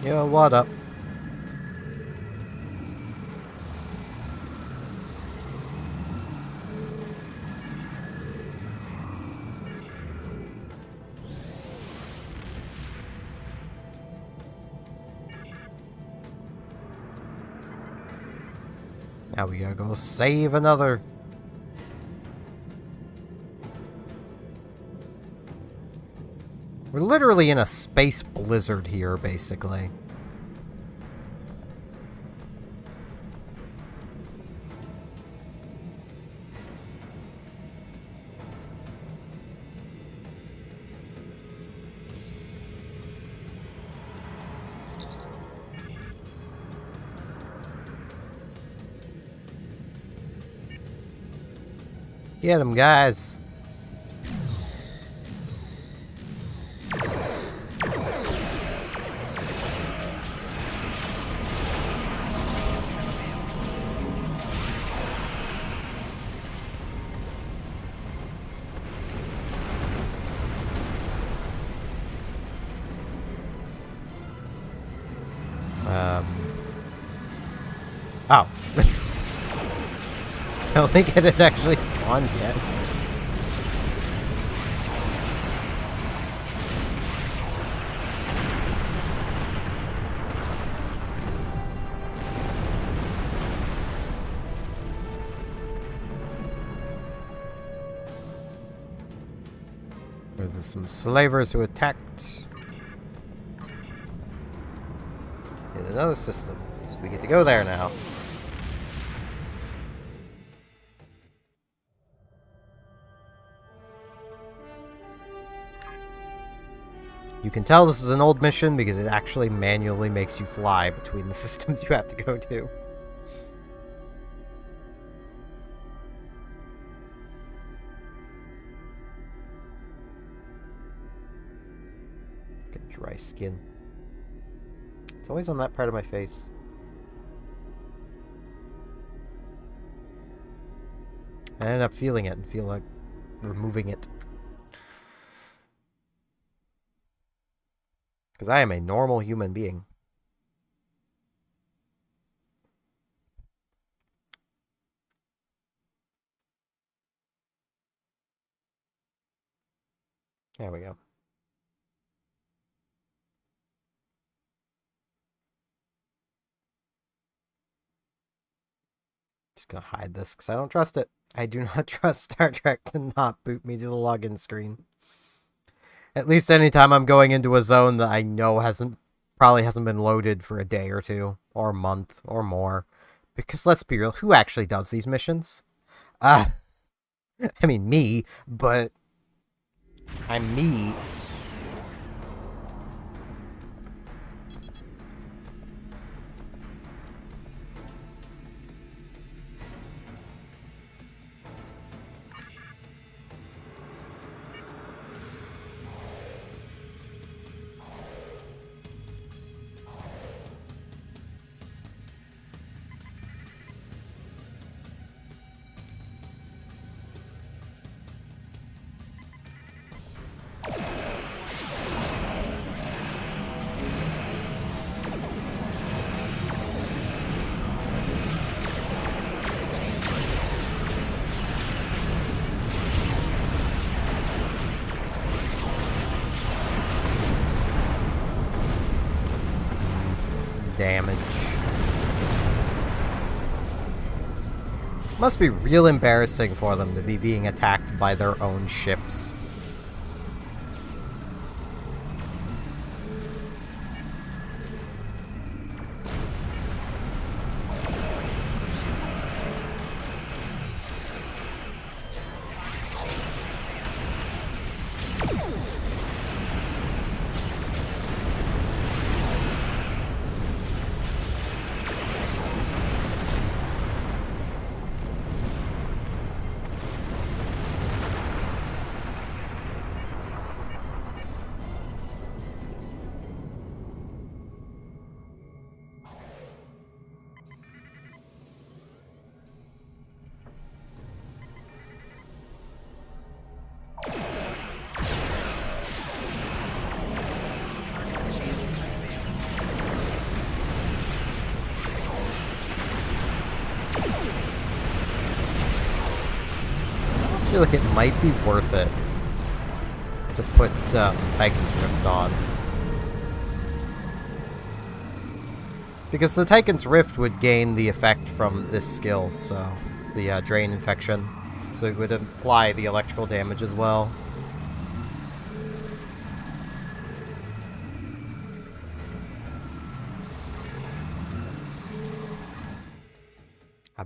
Yo, what up? Now we gotta go save another. We're literally in a space blizzard here, basically. Get him, guys. Oh. I don't think it had actually spawned yet. There's some slavers who attacked in another system. So we get to go there now. You can tell this is an old mission because it actually manually makes you fly between the systems you have to go to. Get dry skin. It's always on that part of my face. I end up feeling it and feel like removing it. Because I am a normal human being. There we go. Just gonna hide this because I don't trust it. I do not trust Star Trek to not boot me to the login screen. At least anytime I'm going into a zone that I know probably hasn't been loaded for a day or two, or a month, or more. Because let's be real, who actually does these missions? I mean me, but I'm me. Damage. Must be real embarrassing for them to be being attacked by their own ships. I feel like it might be worth it to put Titan's Rift on. Because the Titan's Rift would gain the effect from this skill, so the Drain Infection. So it would apply the electrical damage as well.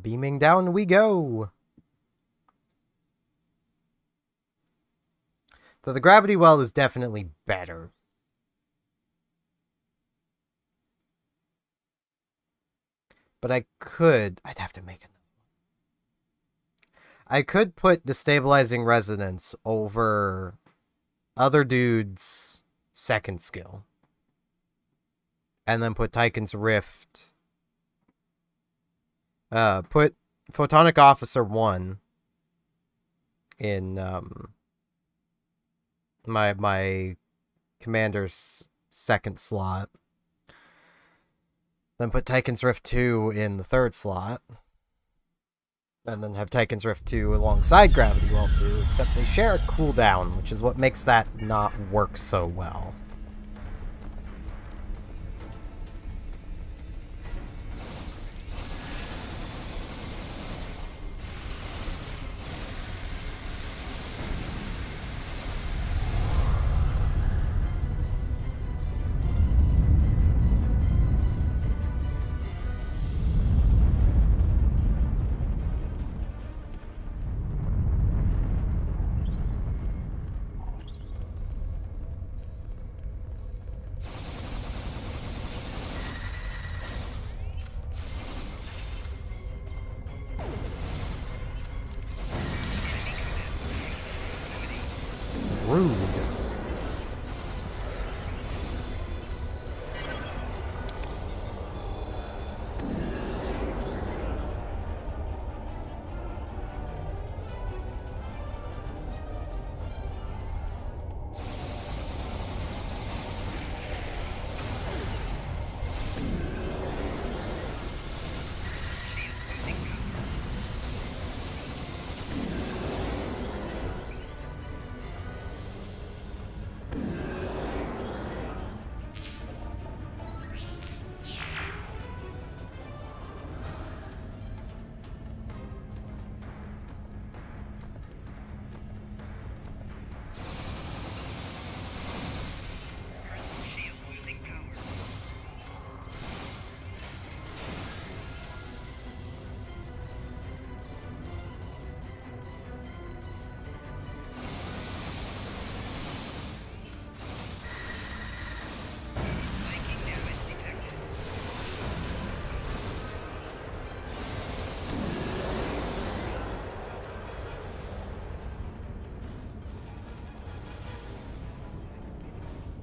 Beaming down we go! So the gravity well is definitely better. But I'd have to make another one. I could put Destabilizing Resonance over other dude's second skill. And then put Titan's Rift. Put Photonic Officer 1 in, my commander's second slot. Then put Titan's Rift 2 in the third slot. And then have Titan's Rift 2 alongside Gravity Well 2, except they share a cooldown, which is what makes that not work so well. Rude.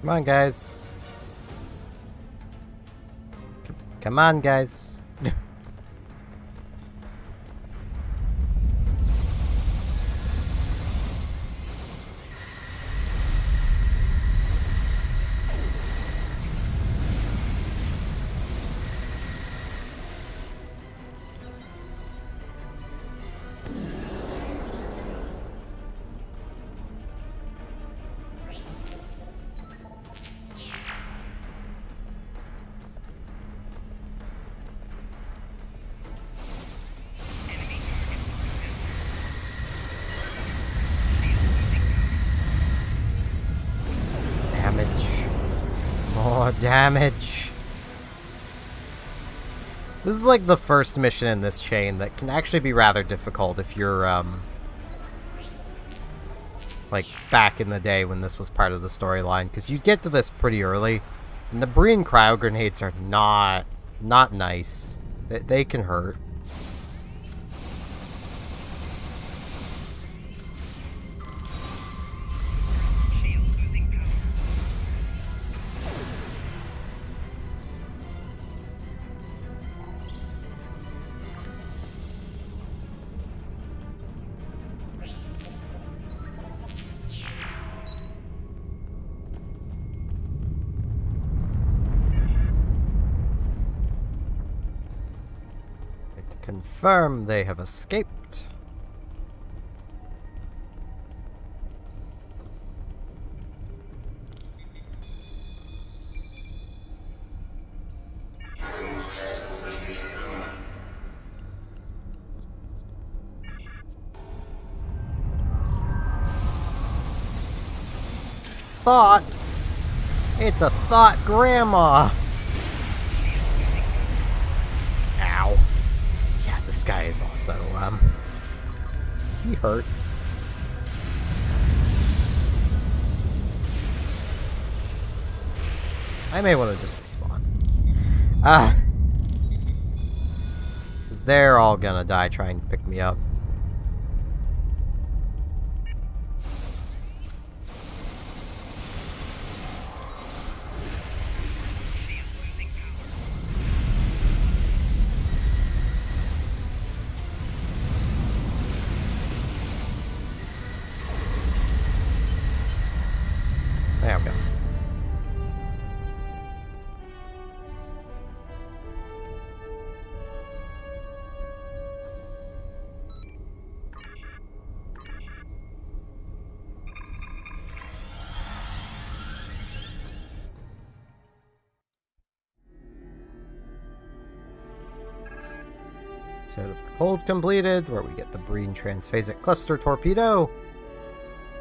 Come on, guys. Come on, guys. More damage. This is like the first mission in this chain that can actually be rather difficult if you're, like, back in the day when this was part of the storyline, because you get to this pretty early, and the Breen cryo grenades are not nice. They can hurt. Confirm they have escaped. Thought. It's a thought, Grandma. Ow. Yeah, this guy is also, he hurts. I may want to just respawn. Because they're all gonna die trying to pick me up. There we go. So the cold completed, where we get the Breen transphasic cluster torpedo.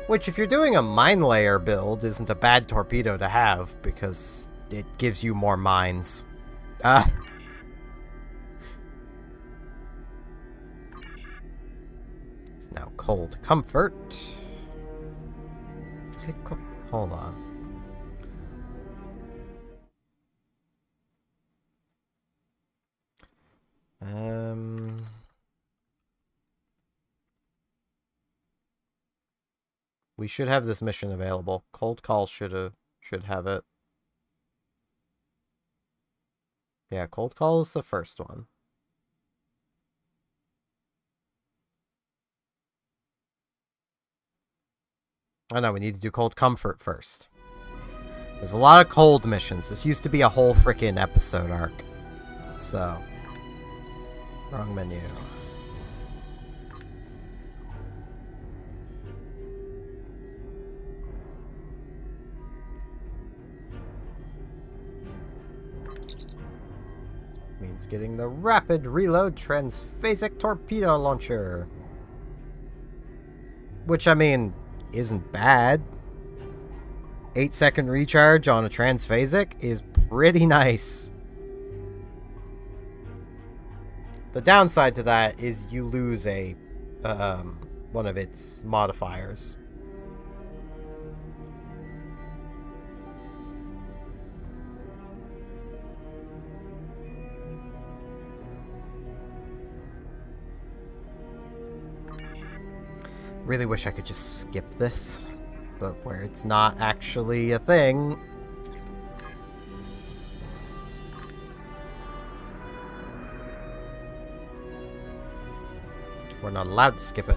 Which, if you're doing a mine layer build, isn't a bad torpedo to have, because it gives you more mines. It's now cold comfort. Is it cold? Hold on. We should have this mission available. Cold Call should have it. Yeah, Cold Call is the first one. Oh no, we need to do Cold Comfort first. There's a lot of cold missions. This used to be a whole frickin' episode arc. So, wrong menu. Means getting the rapid reload transphasic torpedo launcher. Which, I mean, isn't bad. 8-second recharge on a transphasic is pretty nice. The downside to that is you lose a one of its modifiers. Really wish I could just skip this, but where it's not actually a thing, We're not allowed to skip it.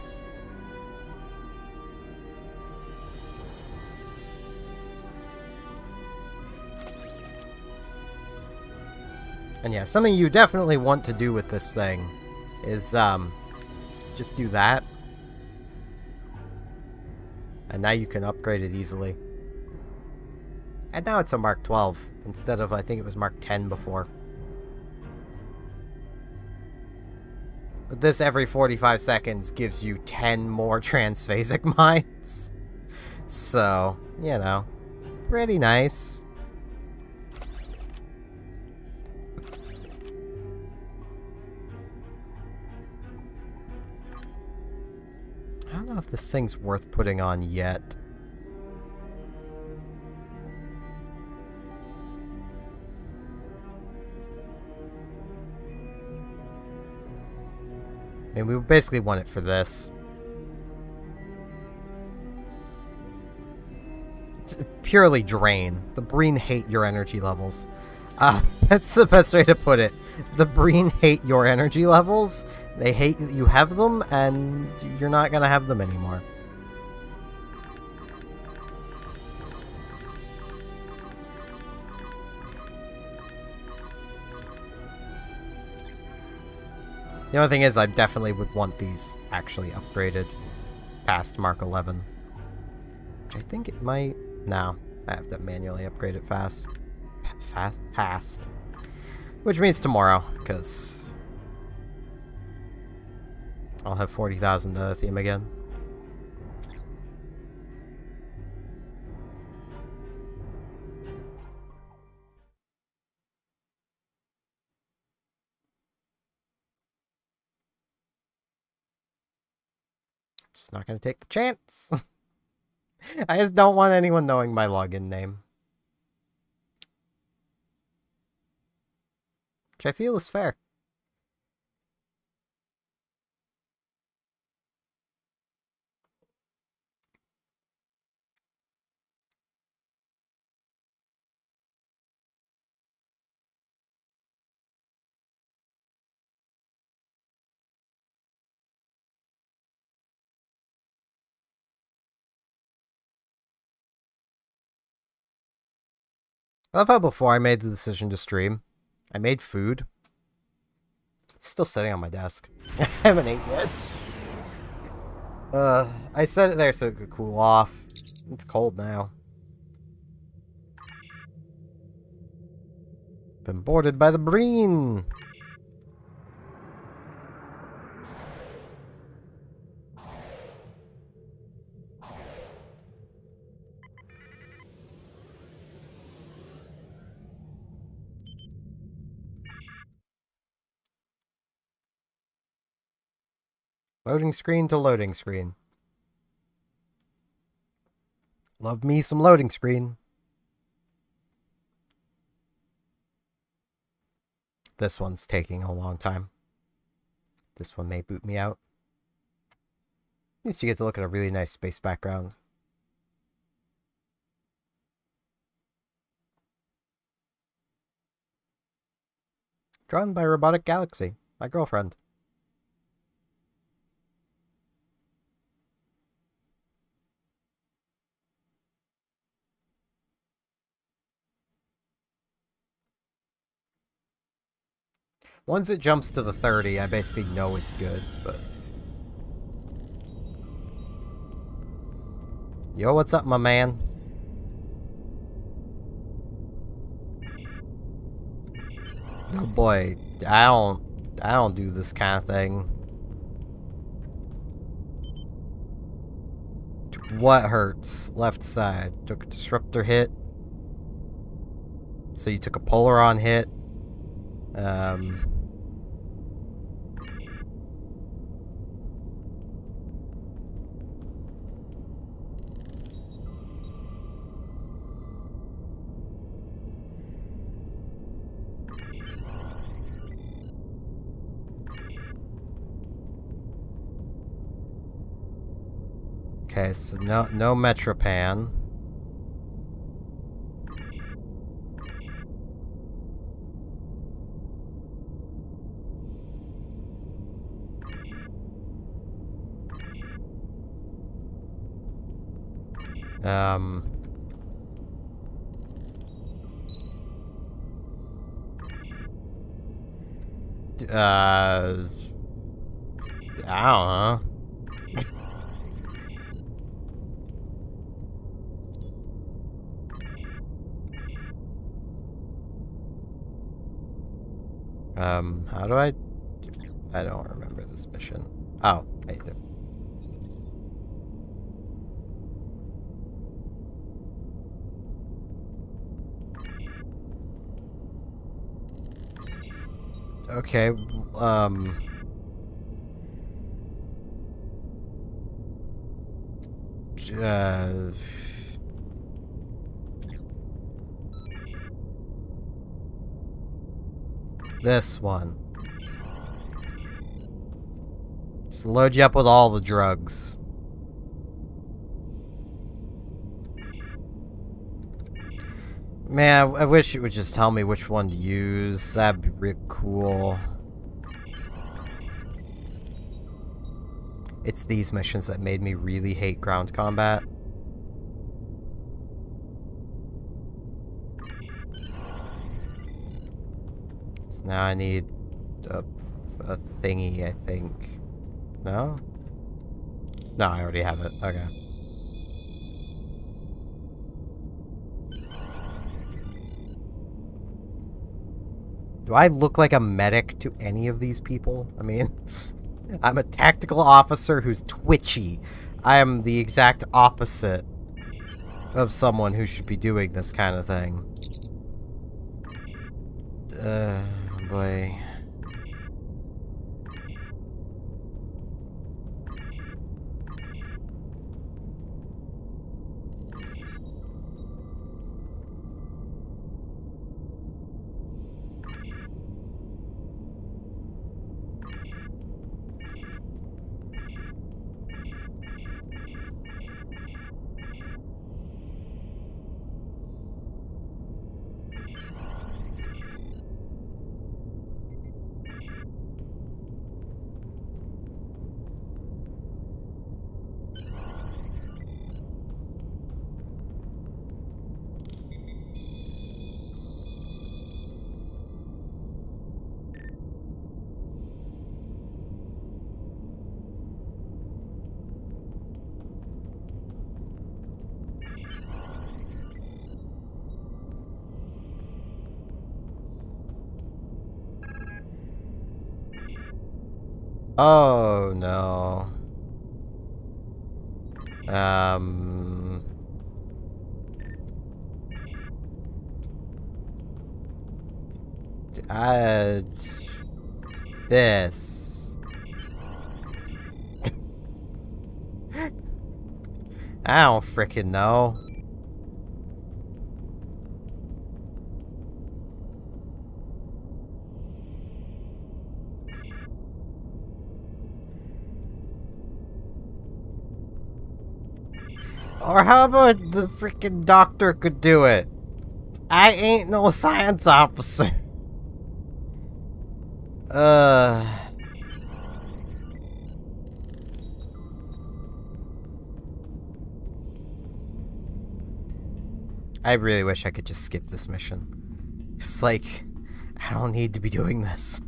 And yeah, something you definitely want to do with this thing is, just do that. And now you can upgrade it easily. And now it's a Mark 12, instead of, I think it was Mark 10 before. But this every 45 seconds gives you 10 more transphasic mines. So, you know, pretty nice. I don't know if this thing's worth putting on yet. I mean, we basically want it for this. It's purely drain. The Breen hate your energy levels. That's the best way to put it. The Breen hate your energy levels. They hate that you have them, and you're not gonna have them anymore. The only thing is, I definitely would want these actually upgraded past Mark 11. Which I think it might... No, I have to manually upgrade it fast. Past. Which means tomorrow, because I'll have 40,000 dilithium again. Just not gonna take the chance. I just don't want anyone knowing my login name. Which I feel is fair. I love how before I made the decision to stream, I made food. It's still sitting on my desk. I haven't ate yet. I set it there so it could cool off. It's cold now. Been boarded by the Breen. Loading screen to loading screen. Love me some loading screen. This one's taking a long time. This one may boot me out. At least you get to look at a really nice space background. Drawn by Robotic Galaxy, my girlfriend. Once it jumps to the 30, I basically know it's good, but... Yo, what's up, my man? Oh boy, I don't do this kind of thing. What hurts? Left side. Took a disruptor hit. So you took a Polaron hit. Okay, so no Metropan. Um... I don't know. How do I don't remember this mission. Oh, I do. Okay, this one. Just load you up with all the drugs. Man, I wish it would just tell me which one to use. That'd be real cool. It's these missions that made me really hate ground combat. So now I need a thingy, I think. No? No, I already have it. Okay. Do I look like a medic to any of these people? I mean, I'm a tactical officer who's twitchy. I am the exact opposite of someone who should be doing this kind of thing. Boy. Oh no. This. I don't frickin' know. Or how about the freaking doctor could do it? I ain't no science officer. I really wish I could just skip this mission. It's like, I don't need to be doing this.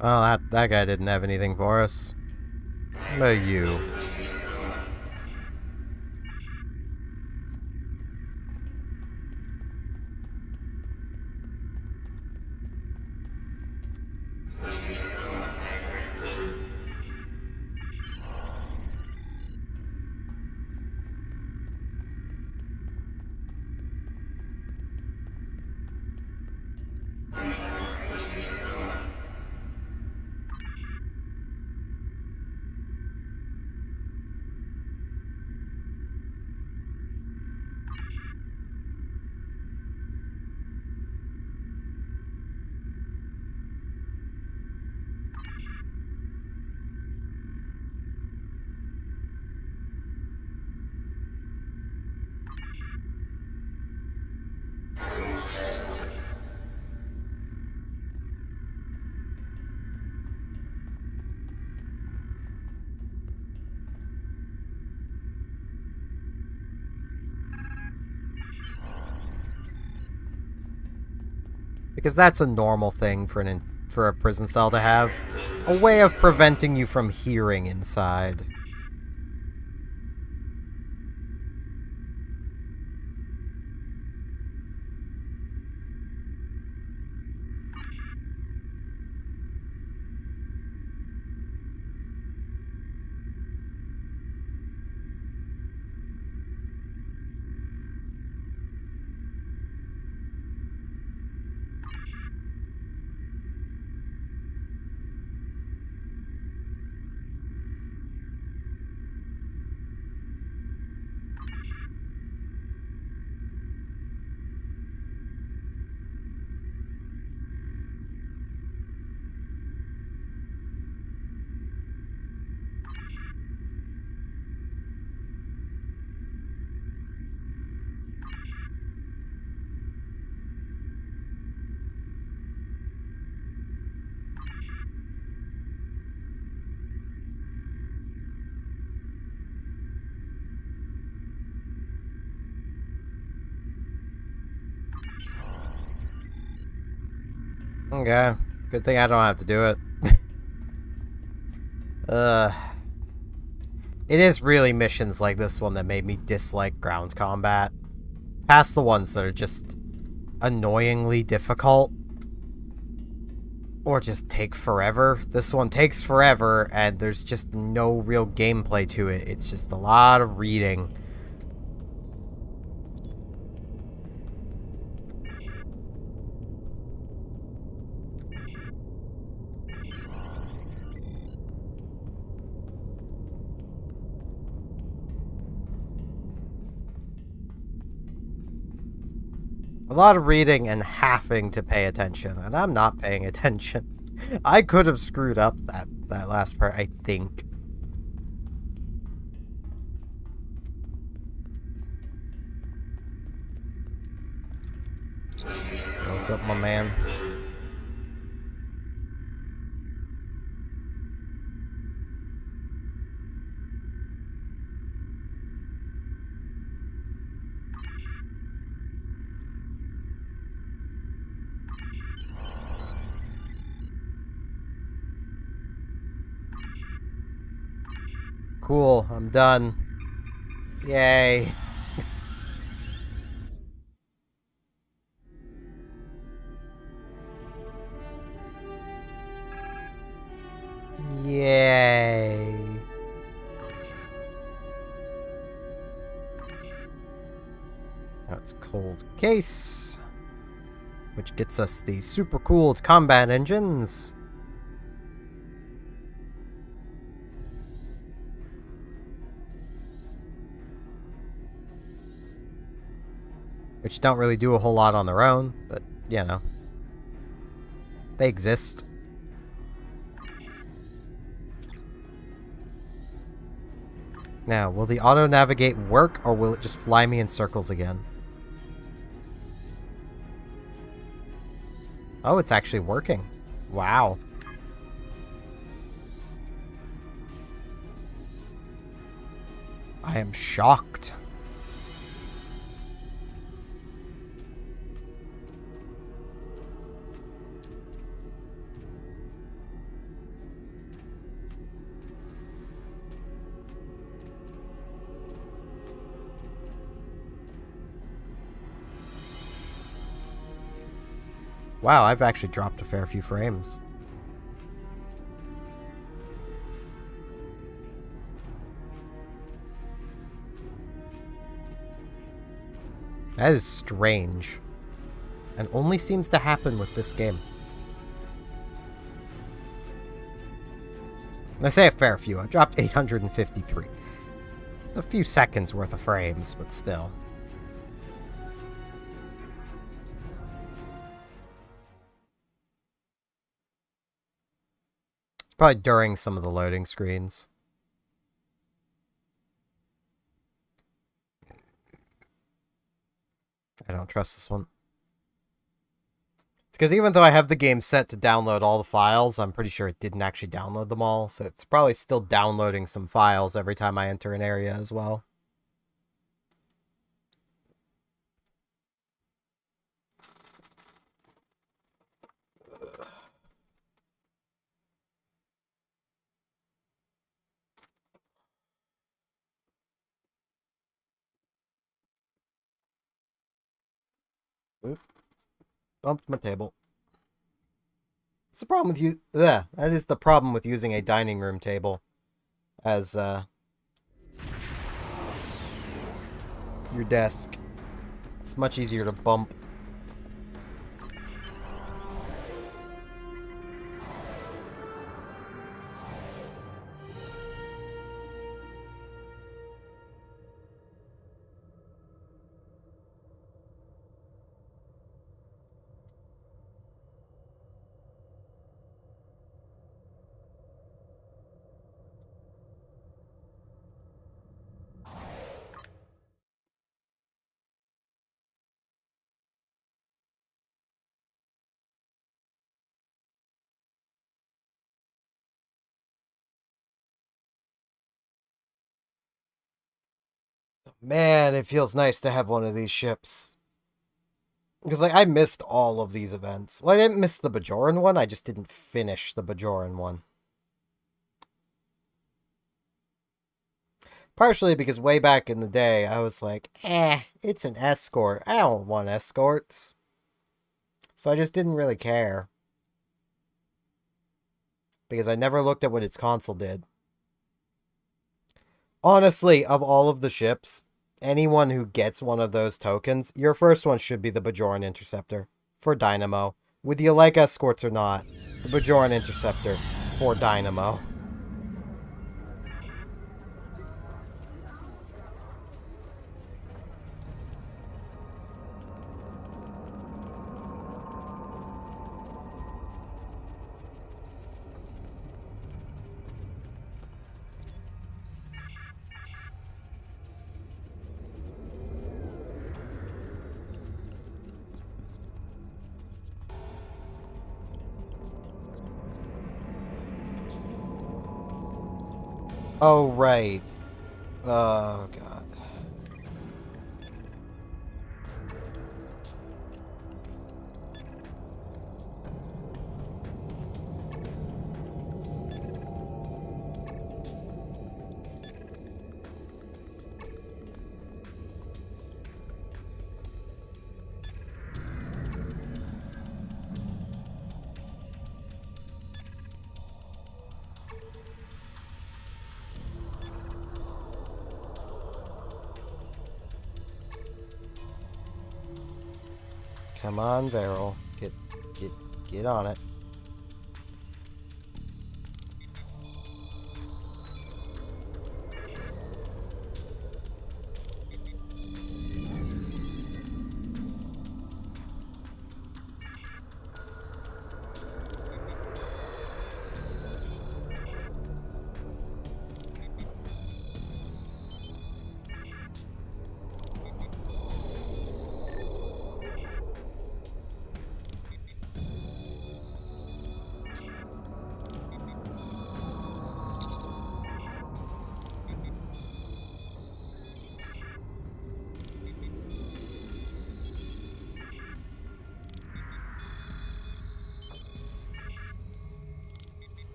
Well, that guy didn't have anything for us. What about you? Because that's a normal thing for for a prison cell to have. A way of preventing you from hearing inside. Okay. Good thing I don't have to do it. It is really missions like this one that made me dislike ground combat. Past the ones that are just annoyingly difficult. Or just take forever. This one takes forever, and there's just no real gameplay to it. It's just a lot of reading. A lot of reading and having to pay attention, and I'm not paying attention. I could have screwed up that last part, I think. What's up, my man? Cool, I'm done. Yay. Yay. That's cold case, which gets us the super cooled combat engines. Which don't really do a whole lot on their own, but, you know. They exist. Now, will the auto-navigate work, or will it just fly me in circles again? Oh, it's actually working. Wow. I am shocked. Wow, I've actually dropped a fair few frames. That is strange. And only seems to happen with this game. I say a fair few. I dropped 853. It's a few seconds worth of frames, but still. Probably during some of the loading screens. I don't trust this one. It's because even though I have the game set to download all the files, I'm pretty sure it didn't actually download them all, so it's probably still downloading some files every time I enter an area as well. Oop. Bumped my table. It's the problem with you. Yeah, that is the problem with using a dining room table as your desk. It's much easier to bump. Man, it feels nice to have one of these ships. Because, like, I missed all of these events. Well, I didn't miss the Bajoran one, I just didn't finish the Bajoran one. Partially because way back in the day, I was like, it's an escort. I don't want escorts. So I just didn't really care. Because I never looked at what its console did. Honestly, of all of the ships, anyone who gets one of those tokens, your first one should be the Bajoran Interceptor for Dynamo. Whether you like escorts or not, the Bajoran Interceptor for Dynamo. Oh, right. Oh, God. Come on, Varel. Get on it.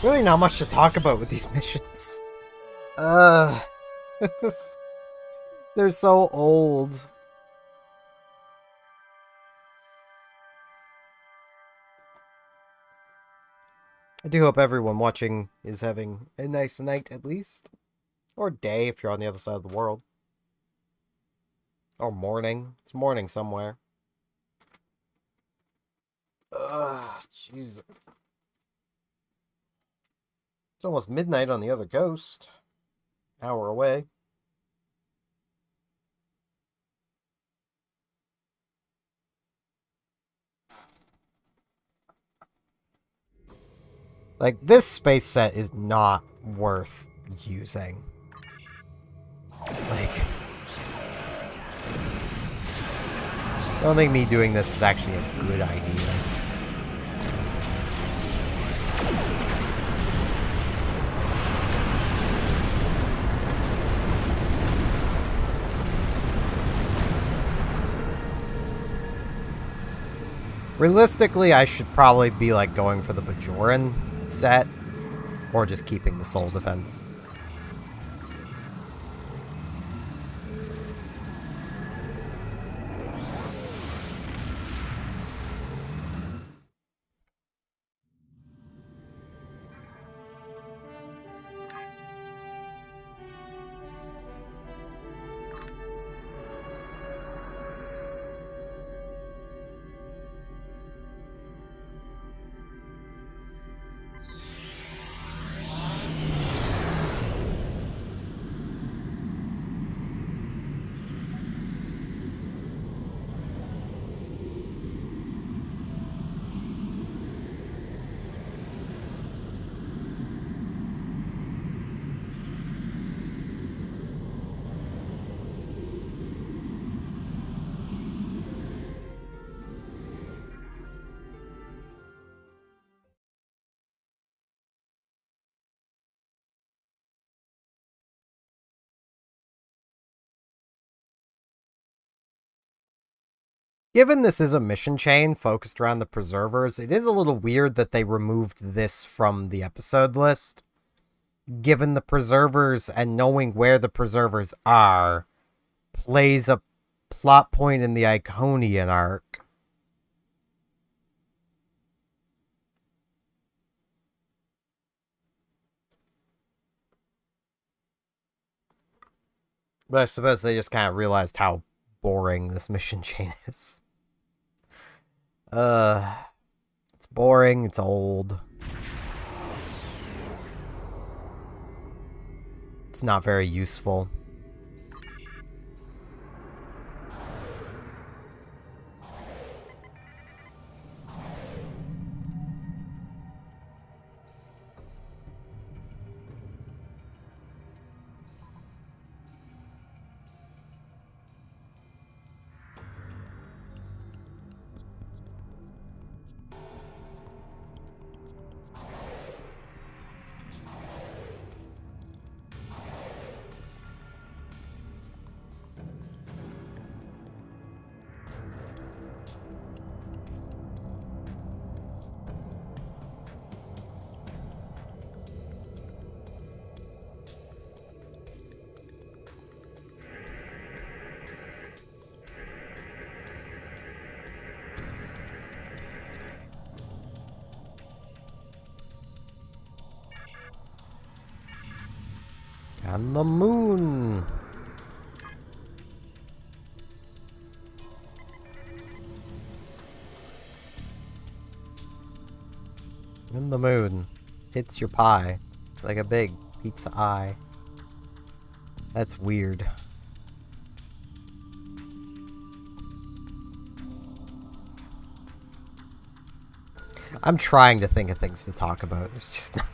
Really not much to talk about with these missions. They're so old. I do hope everyone watching is having a nice night at least. Or day if you're on the other side of the world. Or morning. It's morning somewhere. Jeez. It's almost midnight on the other coast. Hour away. Like, this space set is not worth using. Like, I don't think me doing this is actually a good idea. Realistically, I should probably be, like, going for the Bajoran set, or just keeping the Soul Defense. Given this is a mission chain focused around the Preservers, it is a little weird that they removed this from the episode list. Given the Preservers and knowing where the Preservers are plays a plot point in the Iconian arc. But I suppose they just kind of realized how boring this mission chain is. It's boring, it's old. It's not very useful. And the moon. And the moon hits your pie like a big pizza eye. That's weird. I'm trying to think of things to talk about. There's just nothing.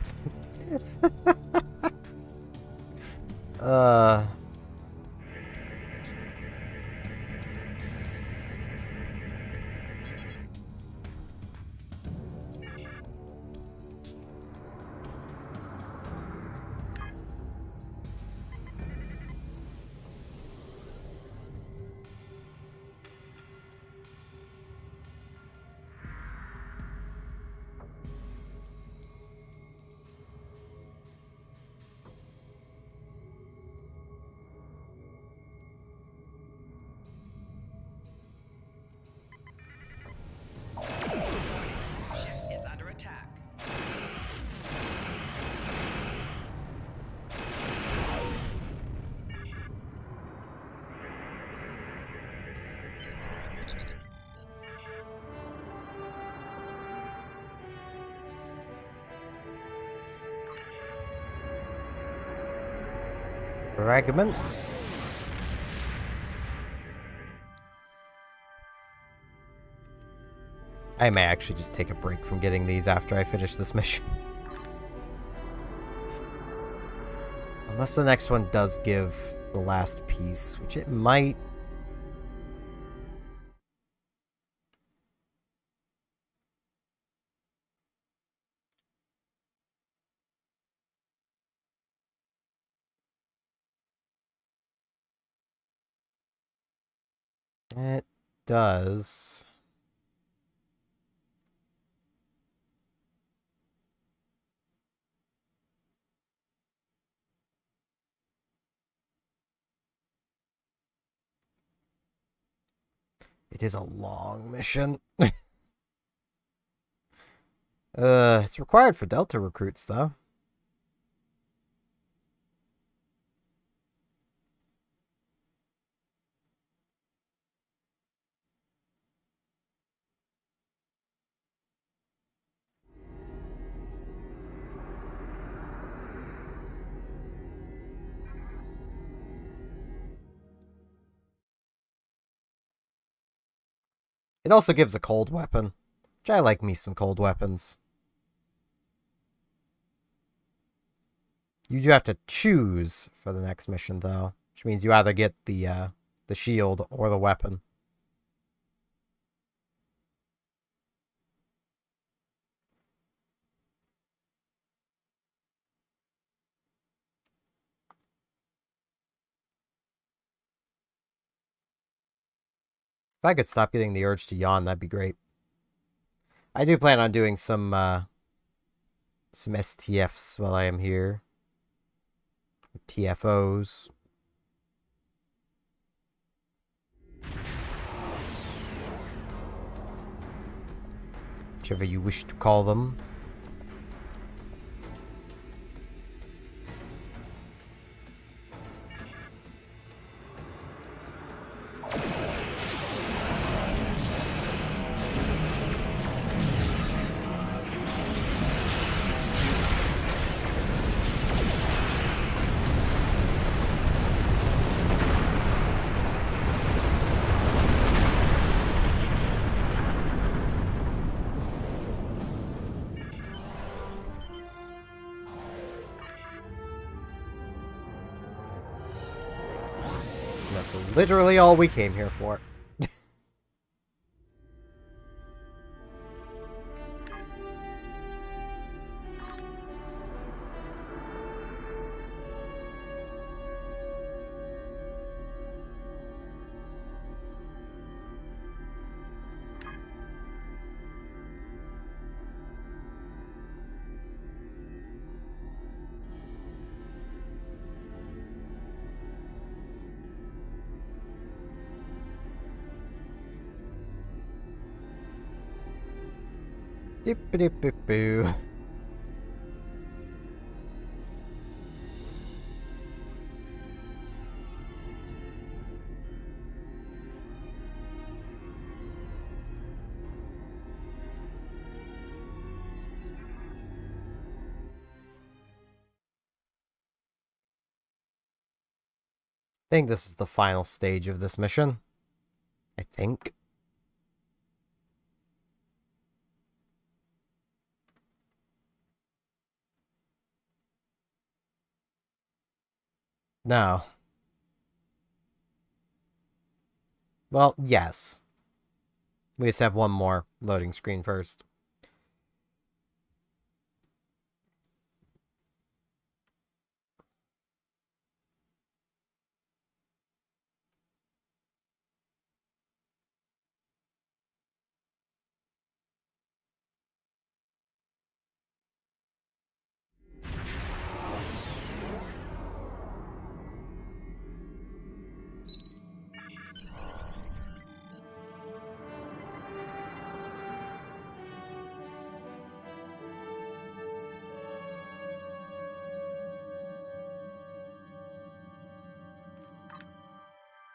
Ship is under attack. Fragment. I may actually just take a break from getting these after I finish this mission. Unless the next one does give the last piece, which it might. It does. It is a long mission. It's required for Delta recruits, though. It also gives a cold weapon, which I like me some cold weapons. You do have to choose for the next mission, though, which means you either get the shield or the weapon. If I could stop getting the urge to yawn, that'd be great. I do plan on doing some STFs while I am here. TFOs. Whichever you wish to call them. That's literally all we came here for. Dip-a-dip-a-boo. I think this is the final stage of this mission. I think. No. Well, yes. We just have one more loading screen first.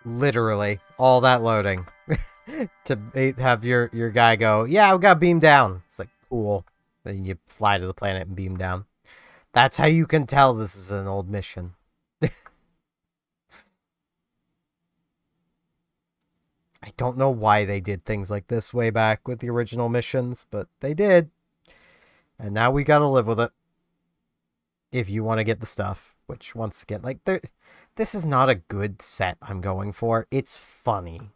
Literally, all that loading to have your guy go, yeah, we got beamed down. It's like, cool. Then you fly to the planet and beam down. That's how you can tell this is an old mission. I don't know why they did things like this way back with the original missions, but they did. And now we gotta live with it. If you want to get the stuff. Which, once again, like, this is not a good set I'm going for. It's funny.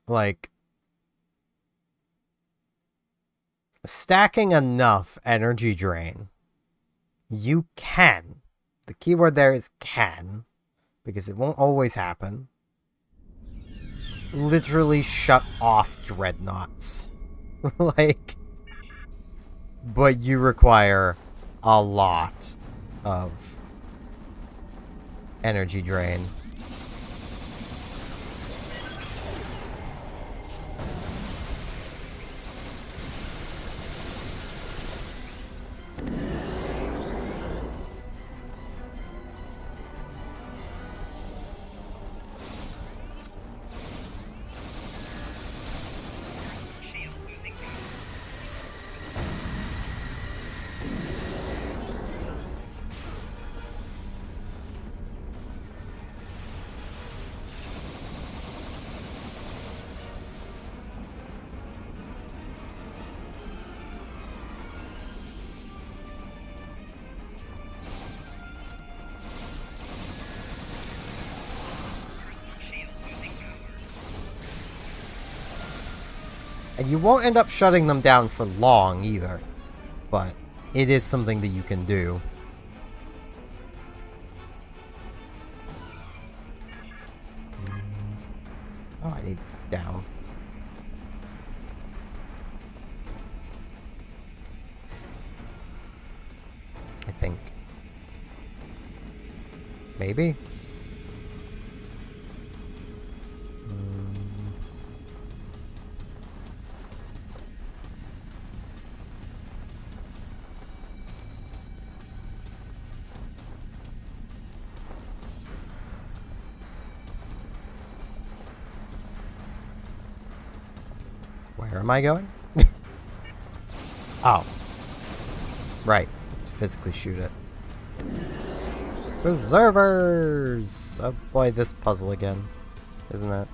Like, stacking enough energy drain, you can. The keyword there is can, because it won't always happen. Literally shut off dreadnoughts. Like, but you require a lot of energy drain. And you won't end up shutting them down for long either. But it is something that you can do. Oh, I need down. I think. Maybe? Where am I going? Oh. Right. To physically shoot it. Preservers! Oh boy, this puzzle again. Isn't it?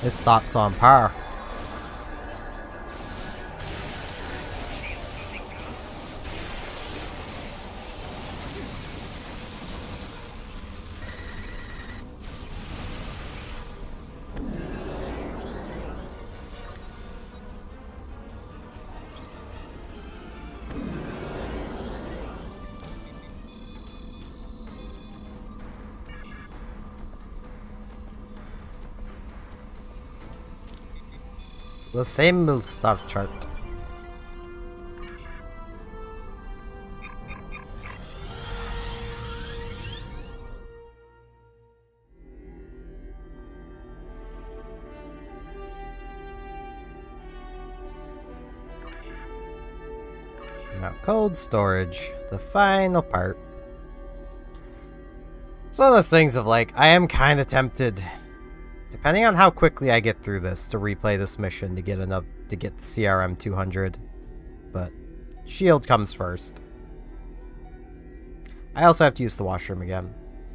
His thoughts on par. The same star chart. Now, cold storage, the final part. It's one of those things of like, I am kind of tempted, depending on how quickly I get through this, to replay this mission to get the CRM 200. But shield comes first. I also have to use the washroom again,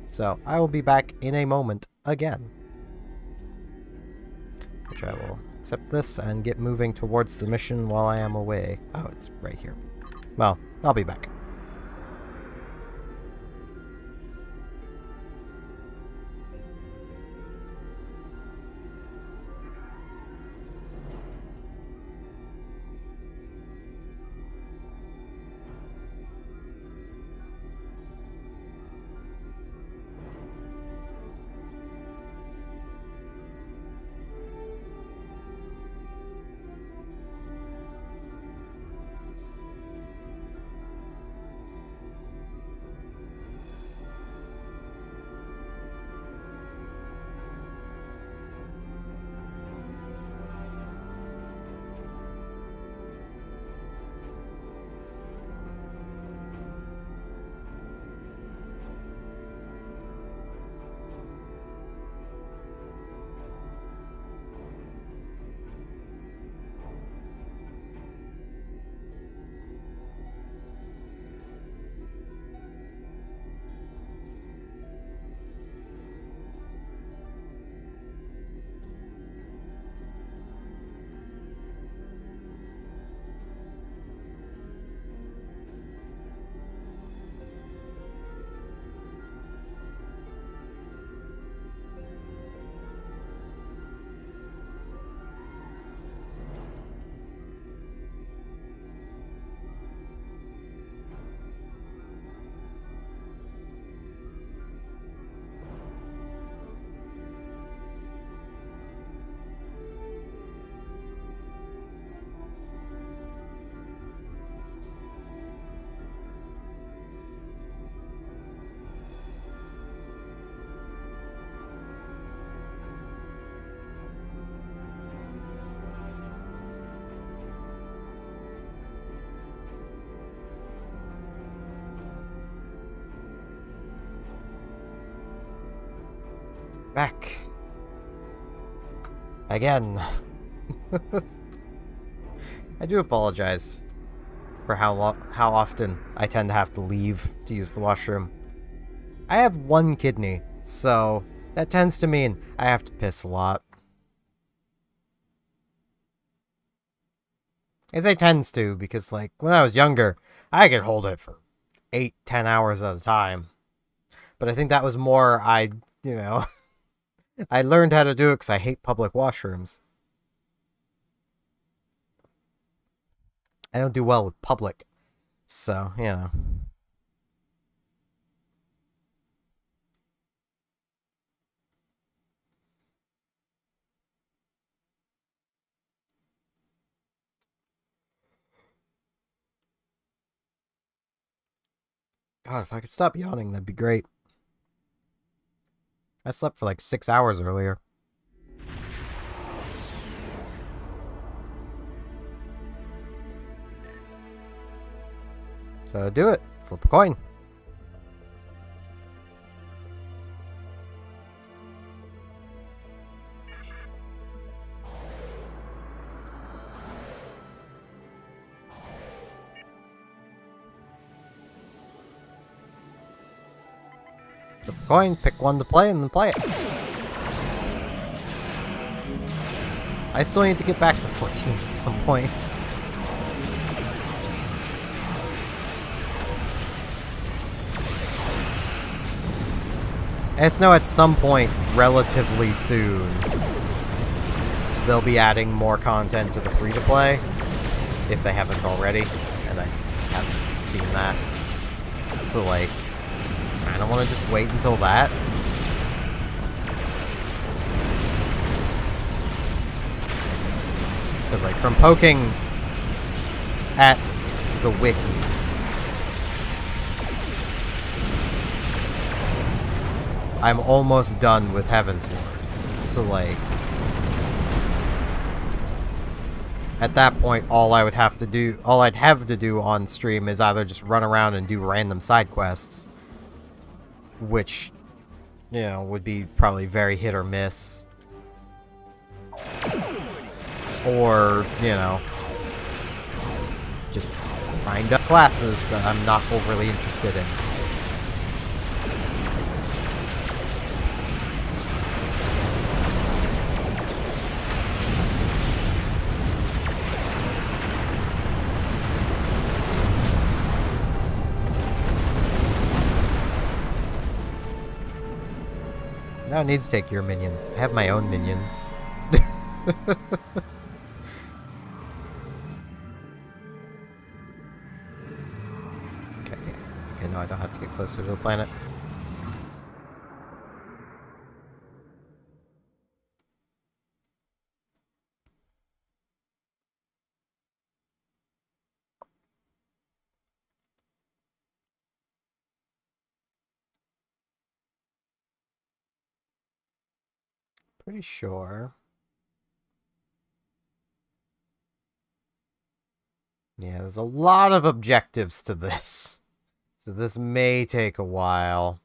so I will be back in a moment again. Which I will accept this and get moving towards the mission while I am away. Oh, it's right here. Well, I'll be back. Back. Again. I do apologize for how often I tend to have to leave to use the washroom. I have one kidney, so That tends to mean I have to piss a lot. I say tends to because, like, when I was younger, I could hold it for 8-10 hours at a time. But I think that was more I learned how to do it because I hate public washrooms. I don't do well with public, so, God, if I could stop yawning, that'd be great. I slept for like 6 hours earlier. So do it. Flip a coin. Flip a coin, pick one to play, and then play it. I still need to get back to 14 at some point. I just know at some point, relatively soon, they'll be adding more content to the free-to-play, if they haven't already, and I just haven't seen that. So, like, I don't want to just wait until that. Because, like, from poking at the wiki, I'm almost done with Heavensward. So, like, at that point, all I'd have to do on stream is either just run around and do random side quests, which, would be probably very hit or miss. Or, just grind up classes that I'm not overly interested in. I don't need to take your minions. I have my own minions. Okay, no, I don't have to get closer to the planet. Pretty sure. Yeah, there's a lot of objectives to this. So this may take a while.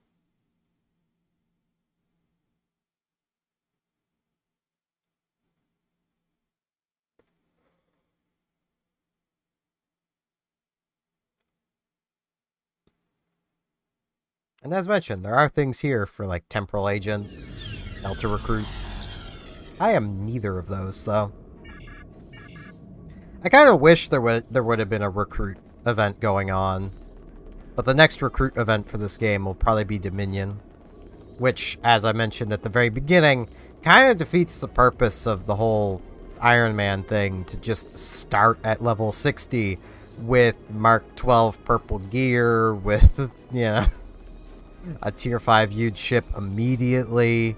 And as mentioned, there are things here for, like, temporal agents, Delta recruits. I am neither of those, though. I kind of wish there would have been a recruit event going on. But the next recruit event for this game will probably be Dominion. Which, as I mentioned at the very beginning, kind of defeats the purpose of the whole Iron Man thing to just start at level 60 with Mark 12 purple gear, with, a tier 5 huge ship immediately.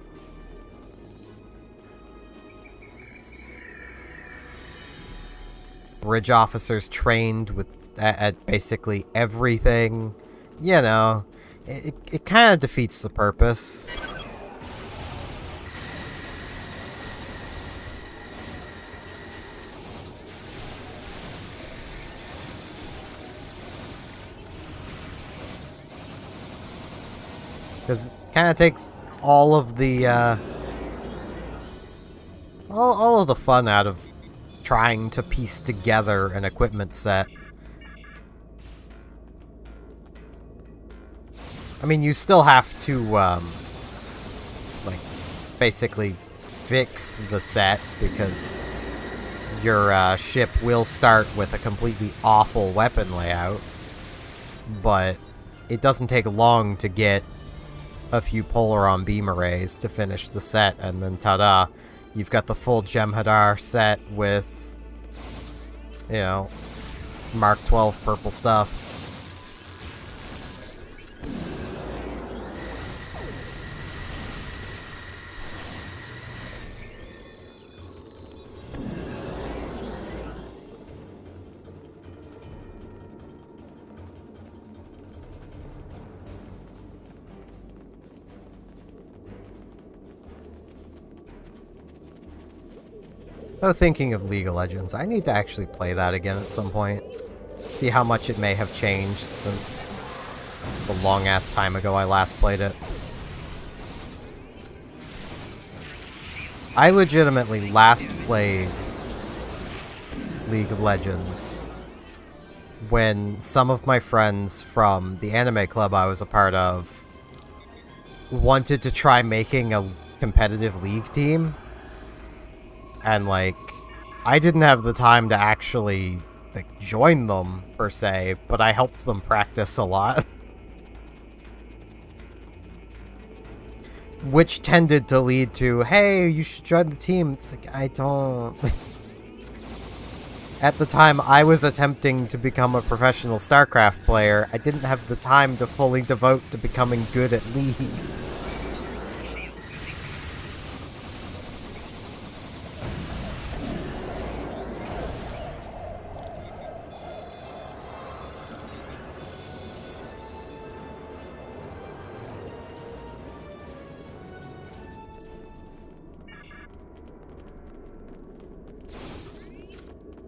Bridge officers trained with at basically everything. It kind of defeats the purpose. Because it kind of takes all of the all of the fun out of trying to piece together an equipment set. I mean, you still have to like basically fix the set, because your ship will start with a completely awful weapon layout, but it doesn't take long to get a few Polaron beam arrays to finish the set, and then ta-da, you've got the full Jem'Hadar set with, you know, Mark 12 purple stuff. Oh, thinking of League of Legends, I need to actually play that again at some point. See how much it may have changed since the long-ass time ago I last played it. I legitimately last played League of Legends when some of my friends from the anime club I was a part of wanted to try making a competitive League team. And, like, I didn't have the time to actually, like, join them, per se, but I helped them practice a lot. Which tended to lead to, hey, you should join the team. It's like, I don't... At the time, I was attempting to become a professional StarCraft player. I didn't have the time to fully devote to becoming good at League.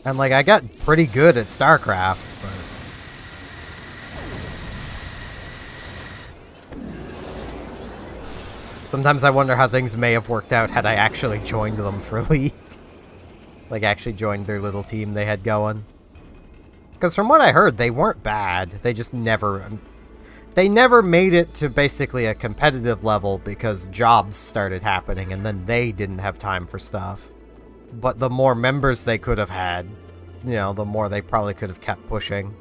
And, like, I got pretty good at StarCraft, but... Sometimes I wonder how things may have worked out had I actually joined them for League. Like, actually joined their little team they had going. Because from what I heard, they weren't bad. They just never... They never made it to basically a competitive level because jobs started happening and then they didn't have time for stuff. But the more members they could have had, you know, the more they probably could have kept pushing.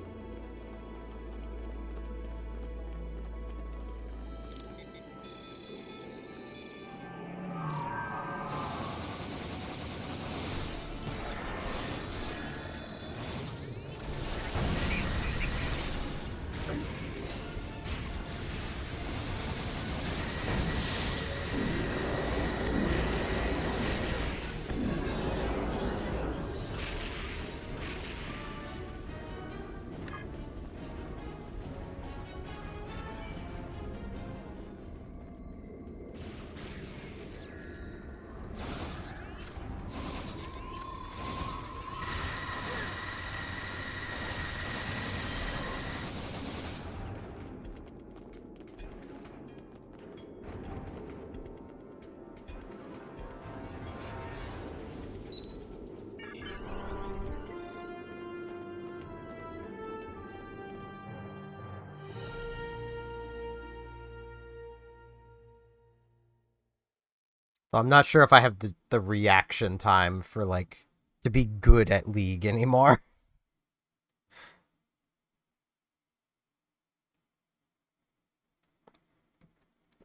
So I'm not sure if I have the reaction time for, like, to be good at League anymore.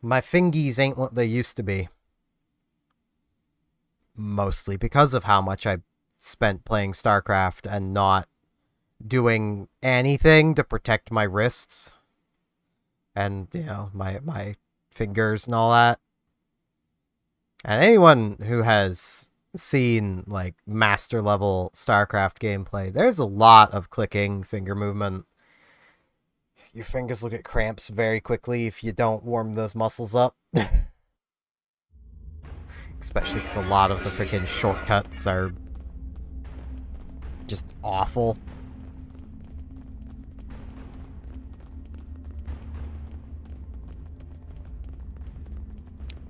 My fingies ain't what they used to be. Mostly because of how much I spent playing StarCraft and not doing anything to protect my wrists. And, you know, my fingers and all that. And anyone who has seen, like, master-level StarCraft gameplay, there's a lot of clicking, finger movement. Your fingers will get cramps very quickly if you don't warm those muscles up. Especially because a lot of the freaking shortcuts are just awful.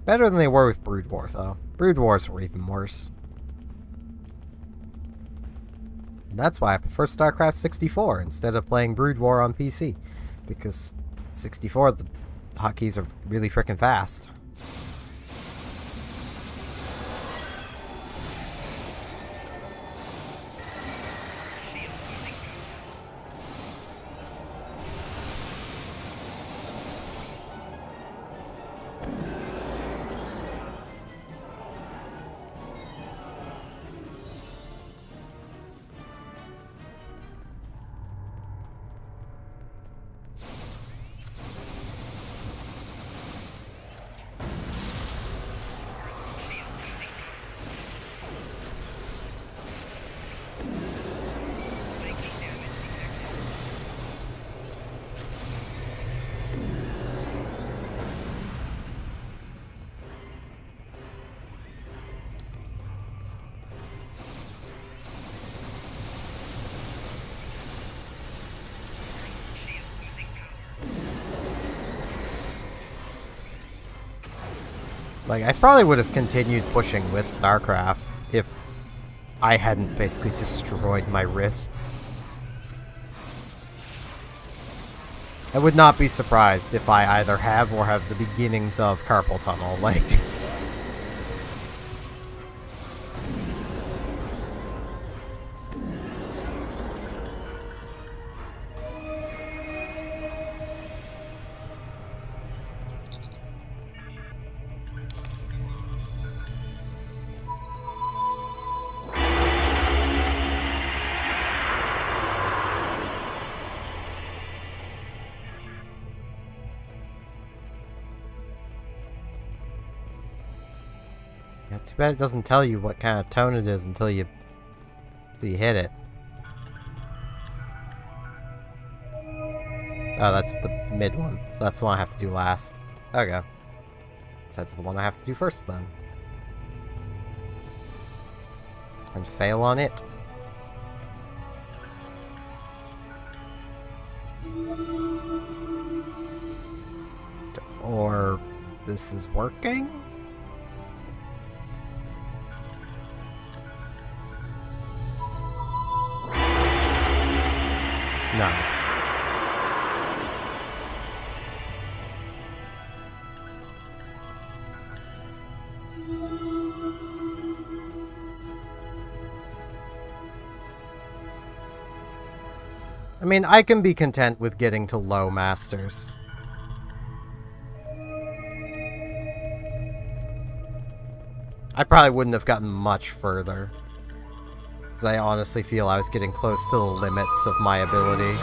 Better than they were with Brood War, though. Brood Wars were even worse. And that's why I prefer StarCraft 64 instead of playing Brood War on PC. Because 64, the hotkeys are really freaking fast. Like, I probably would have continued pushing with StarCraft if I hadn't basically destroyed my wrists. I would not be surprised if I either have or have the beginnings of carpal tunnel, like... Yeah, too bad it doesn't tell you what kind of tone it is until you hit it. Oh, that's the mid one, so that's the one I have to do last. Okay. So that's the one I have to do first then. And fail on it. Or this is working? No. I mean, I can be content with getting to low masters. I probably wouldn't have gotten much further. Because I honestly feel I was getting close to the limits of my ability.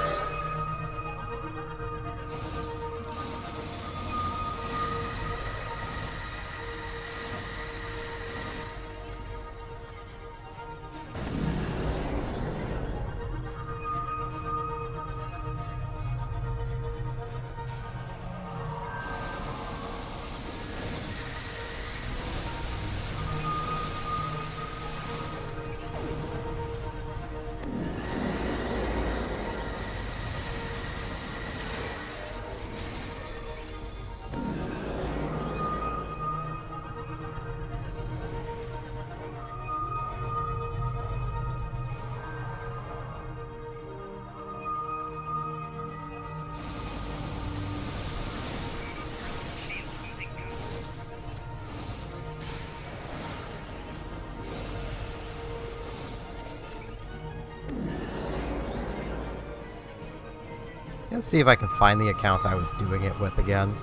Let's see if I can find the account I was doing it with again.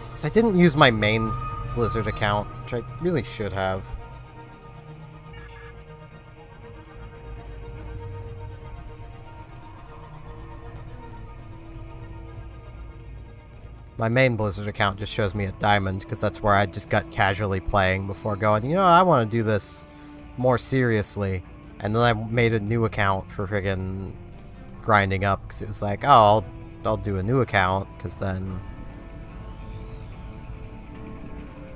Because I didn't use my main Blizzard account, which I really should have. My main Blizzard account just shows me a diamond, because that's where I just got casually playing before going, you know, I want to do this more seriously. And then I made a new account for friggin' grinding up, because it was like, oh, I'll do a new account, because then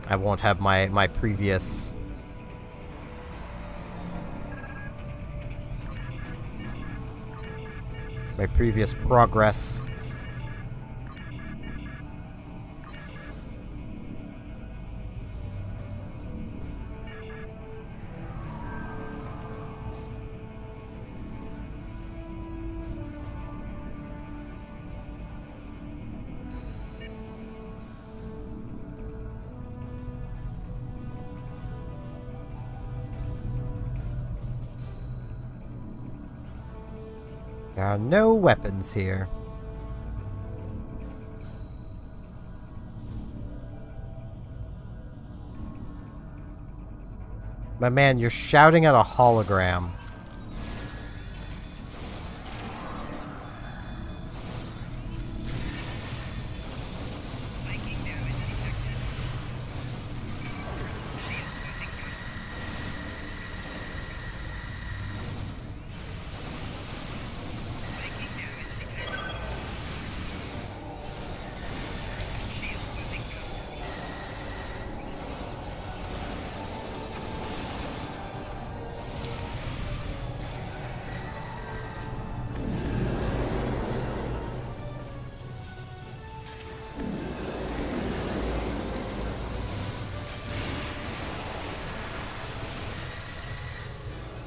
I won't have my previous progress. There are no weapons here. My man, you're shouting at a hologram.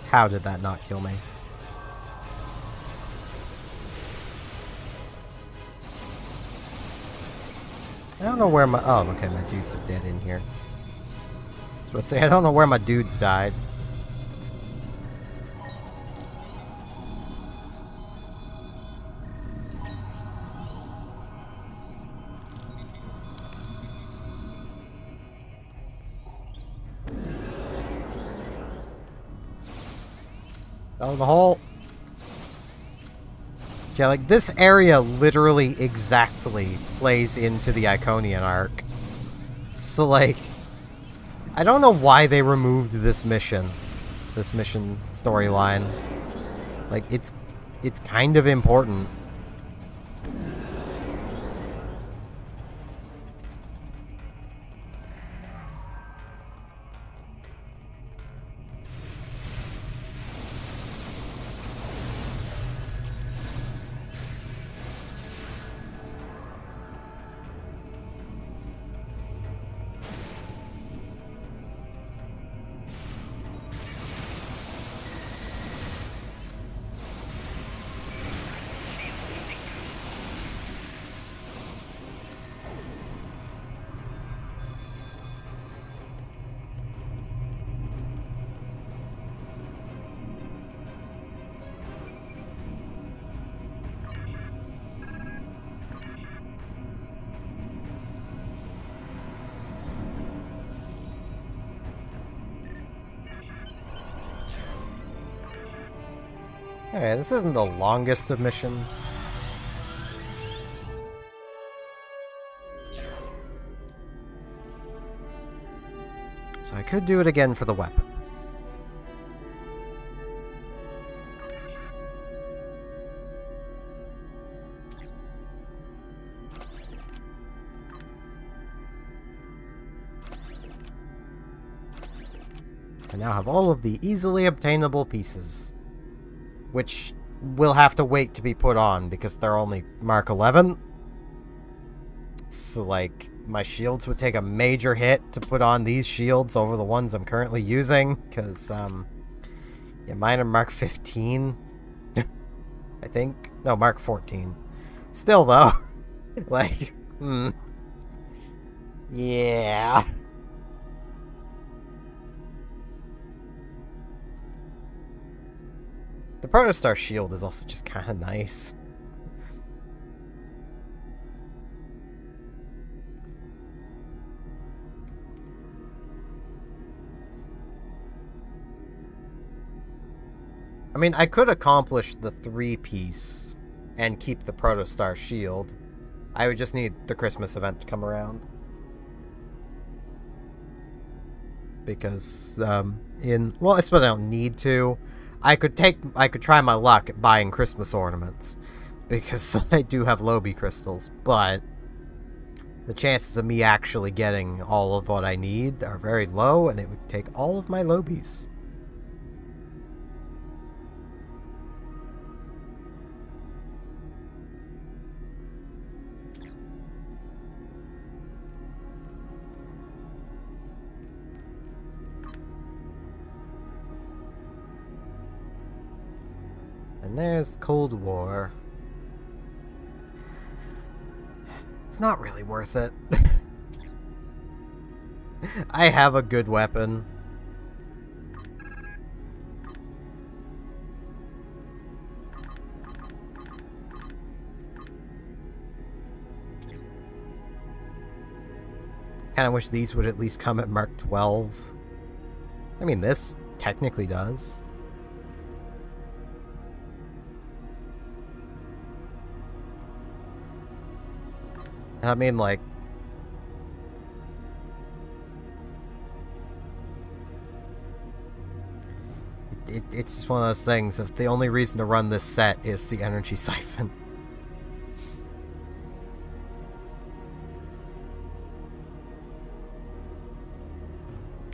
How did that not kill me? I don't know where my... Oh, okay, my dudes are dead in here. I was about to say, I don't know where my dudes died. Fell in the hole. Yeah, like, this area literally exactly plays into the Iconian arc. So, like, I don't know why they removed this mission storyline. Like, it's kind of important. Alright, this isn't the longest of missions. So I could do it again for the weapon. I now have all of the easily obtainable pieces, which will have to wait to be put on because they're only Mark 11. So, like, my shields would take a major hit to put on these shields over the ones I'm currently using, because, yeah, mine are Mark 15, I think. No, Mark 14. Still, though, like, yeah. The Protostar shield is also just kind of nice. I mean, I could accomplish the 3-piece and keep the Protostar shield. I would just need the Christmas event to come around. Because, well, I suppose I don't need to. I could try my luck at buying Christmas ornaments, because I do have Lobi crystals, but the chances of me actually getting all of what I need are very low, and it would take all of my Lobis. And there's Cold War. It's not really worth it. I have a good weapon. Kinda wish these would at least come at Mark 12. I mean, this technically does. I mean, like, it's just one of those things. If the only reason to run this set is the energy siphon.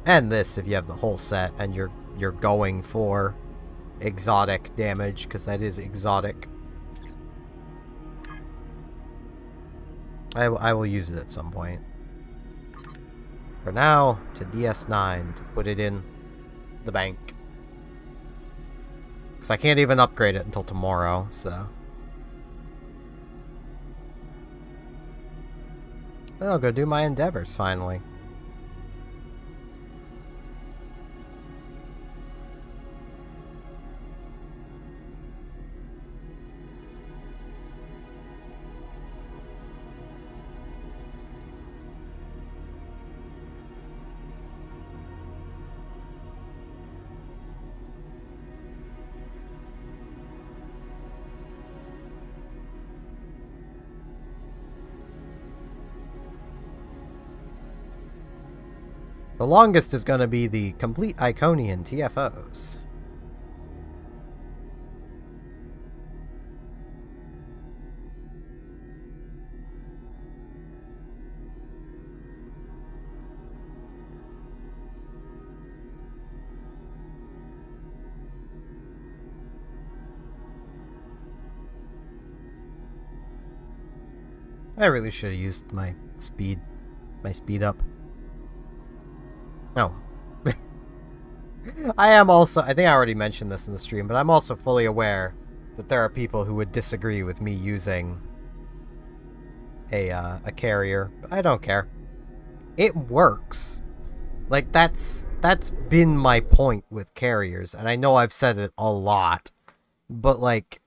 And this, if you have the whole set and you're going for exotic damage, because that is exotic. I will use it at some point. For now, to DS9 to put it in the bank. Because I can't even upgrade it until tomorrow, so... Then I'll go do my endeavors, finally. The longest is going to be the complete Iconian TFOs. I really should have used my speed up. Oh. I am also, I think I already mentioned this in the stream, but I'm also fully aware that there are people who would disagree with me using a carrier. I don't care. It works. Like, that's been my point with carriers, and I know I've said it a lot, but, like,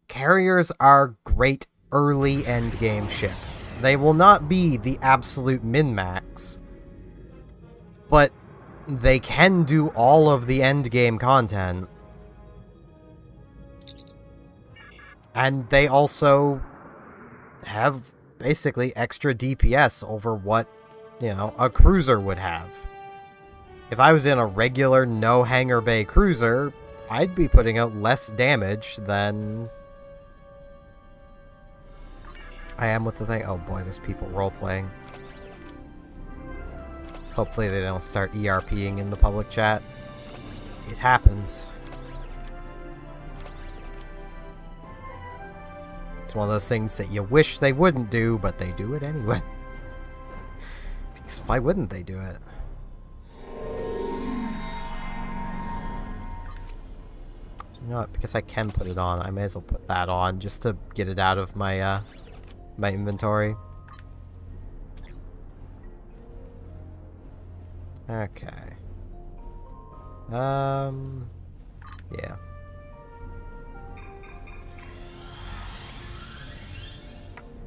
carriers are great early endgame ships. They will not be the absolute min-max, but they can do all of the endgame content. And they also have basically extra DPS over what, you know, a cruiser would have. If I was in a regular no hangar bay cruiser, I'd be putting out less damage than I am with the thing. Oh boy, there's people role-playing. Hopefully they don't start ERPing in the public chat. It happens. It's one of those things that you wish they wouldn't do, but they do it anyway. Because why wouldn't they do it? You know what? Because I can put it on, I may as well put that on just to get it out of my my inventory. Okay. Yeah.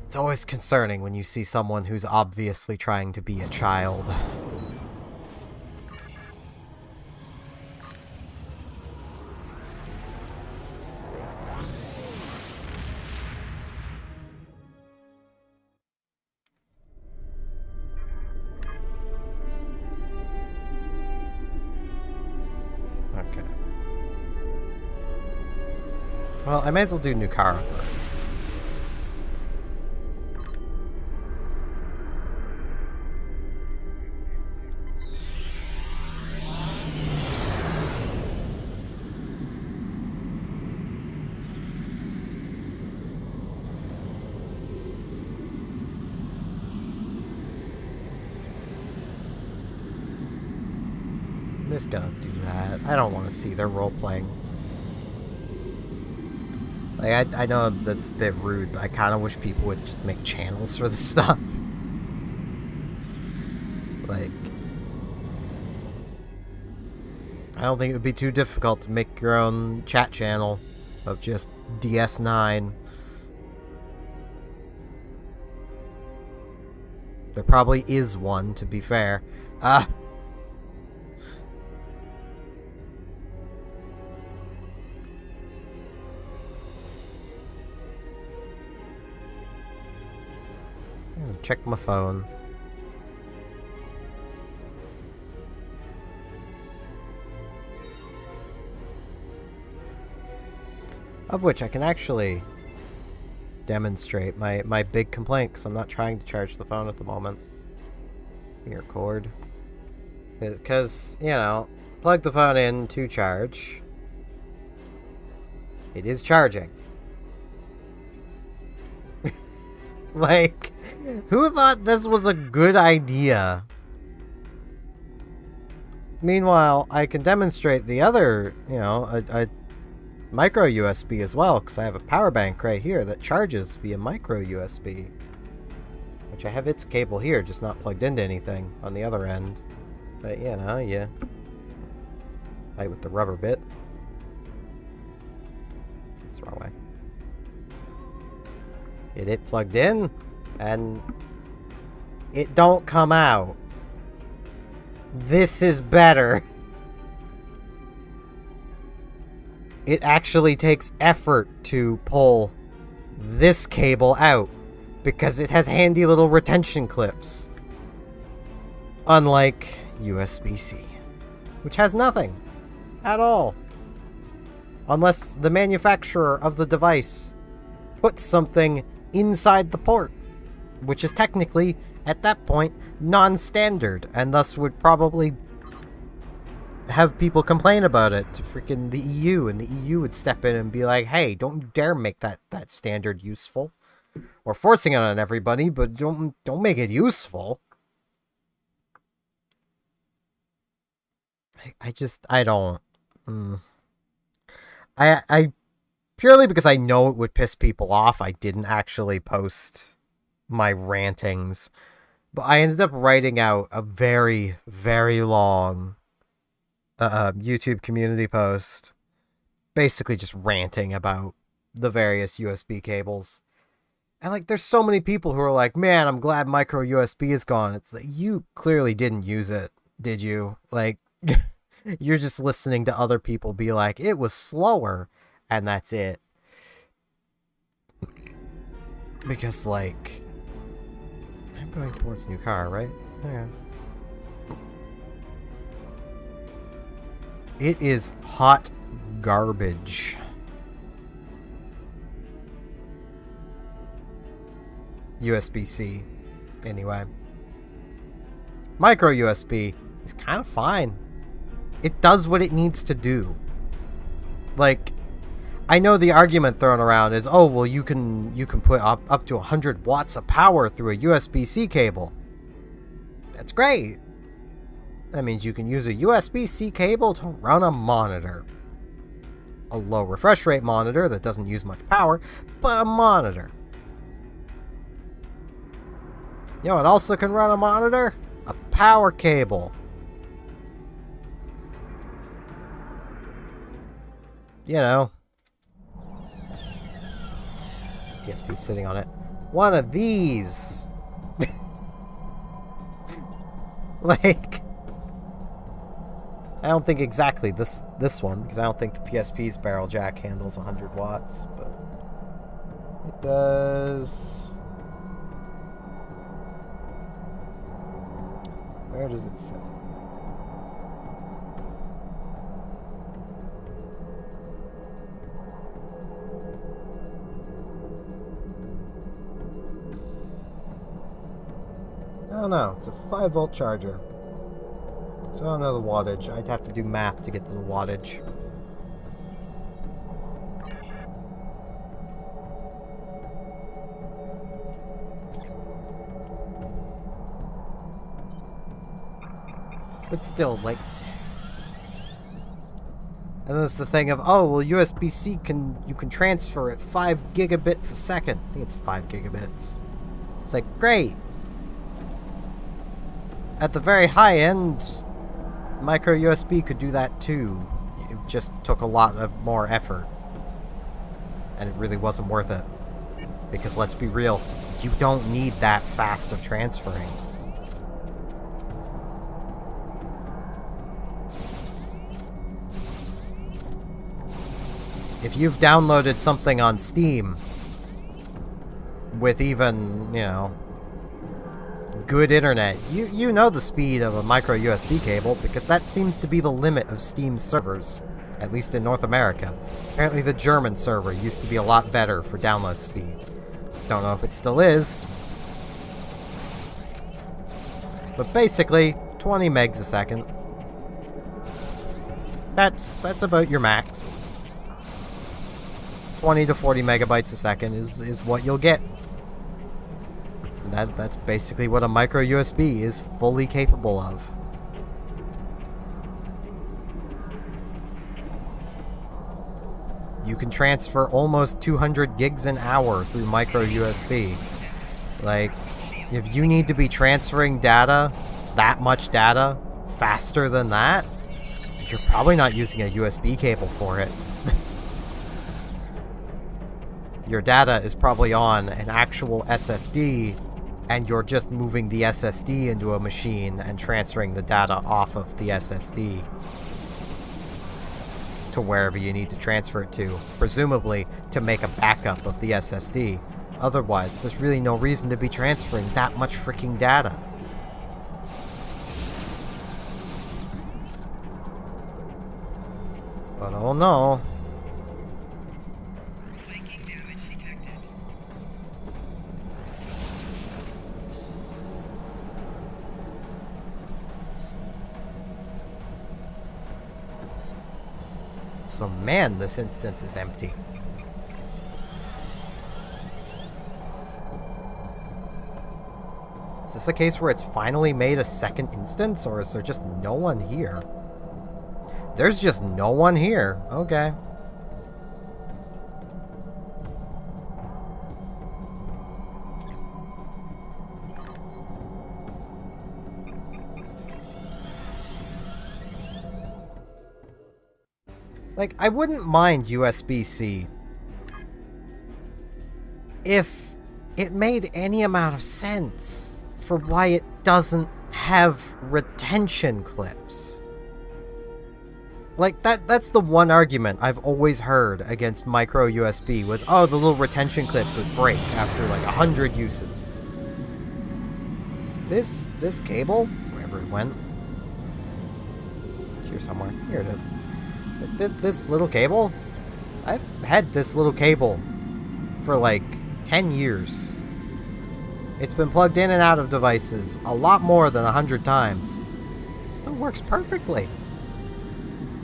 It's always concerning when you see someone who's obviously trying to be a child. Well, I may as well do Nukara first. I'm just gonna do that. I don't want to see their role-playing. Like, I know that's a bit rude, but I kind of wish people would just make channels for this stuff. Like, I don't think it would be too difficult to make your own chat channel of just DS9. There probably is one, to be fair. Check my phone. Of which I can actually demonstrate my big complaint, because I'm not trying to charge the phone at the moment. Here, cord. Because, you know, plug the phone in to charge. It is charging. Like, who thought this was a good idea? Meanwhile, I can demonstrate the other, you know, a micro USB as well, because I have a power bank right here that charges via micro USB. Which I have its cable here, just not plugged into anything on the other end. But, you know, yeah. Fight with the rubber bit. That's the wrong way. Get it plugged in, and it don't come out. This is better. It actually takes effort to pull this cable out because it has handy little retention clips. Unlike USB-C, which has nothing at all. Unless the manufacturer of the device puts something inside the port, which is technically, at that point, non-standard, and thus would probably have people complain about it to freaking the EU, and the EU would step in and be like, hey, don't you dare make that standard useful. We're forcing it on everybody, but don't make it useful. I don't. I purely because I know it would piss people off, I didn't actually post my rantings. But I ended up writing out a very, very long YouTube community post, basically just ranting about the various USB cables. And, like, there's so many people who are like, man, I'm glad micro USB is gone. It's like, you clearly didn't use it, did you? Like, you're just listening to other people be like, it was slower, and that's it. Because, like, I'm going towards a new car, right? Yeah. It is hot garbage. USB-C, anyway. Micro USB is kind of fine. It does what it needs to do. Like, I know the argument thrown around is, oh, well, you can put up to 100 watts of power through a USB-C cable. That's great. That means you can use a USB-C cable to run a monitor. A low refresh rate monitor that doesn't use much power, but a monitor. You know what also can run a monitor? A power cable. You know. PSP sitting on it. One of these. Like, I don't think exactly this one, because I don't think the PSP's barrel jack handles 100 watts, but it does. Where does it say? I don't know. It's a 5-volt charger. So I don't know the wattage. I'd have to do math to get to the wattage. But still, like... And then there's the thing of, oh, well, USB-C you can transfer at 5 gigabits a second. I think it's 5 gigabits. It's like, great. At the very high end, micro USB could do that too. It just took a lot of more effort. And it really wasn't worth it. Because let's be real, you don't need that fast of transferring. If you've downloaded something on Steam with even, you know, good internet, you know the speed of a micro USB cable, because that seems to be the limit of Steam servers, at least in North America. Apparently the German server used to be a lot better for download speed. Don't know if it still is. But basically, 20 megs a second. That's about your max. 20 to 40 megabytes a second is what you'll get. That's basically what a micro USB is fully capable of. You can transfer almost 200 gigs an hour through micro USB. Like, if you need to be transferring data, that much data, faster than that, you're probably not using a USB cable for it. Your data is probably on an actual SSD, and you're just moving the SSD into a machine and transferring the data off of the SSD to wherever you need to transfer it to, presumably to make a backup of the SSD. Otherwise, there's really no reason to be transferring that much freaking data. But oh no. So man, this instance is empty. Is this a case where it's finally made a second instance, or is there just no one here? There's just no one here. Okay. Like, I wouldn't mind USB-C if it made any amount of sense for why it doesn't have retention clips. Like, that's the one argument I've always heard against micro USB was, oh, the little retention clips would break after like 100 uses. This cable, wherever it went, it's here somewhere. Here it is. This little cable, I've had this little cable for like 10 years. It's been plugged in and out of devices a lot more than 100 times. It still works perfectly.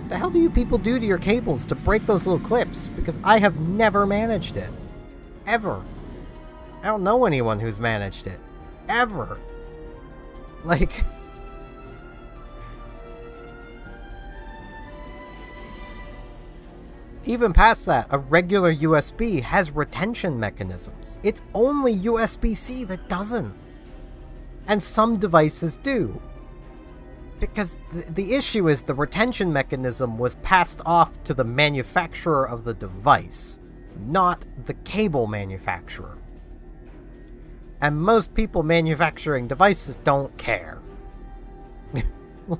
The hell do you people do to your cables to break those little clips? Because I have never managed it. Ever. I don't know anyone who's managed it. Ever. Like... Even past that, a regular USB has retention mechanisms. It's only USB-C that doesn't. And some devices do. Because the issue is the retention mechanism was passed off to the manufacturer of the device, not the cable manufacturer. And most people manufacturing devices don't care.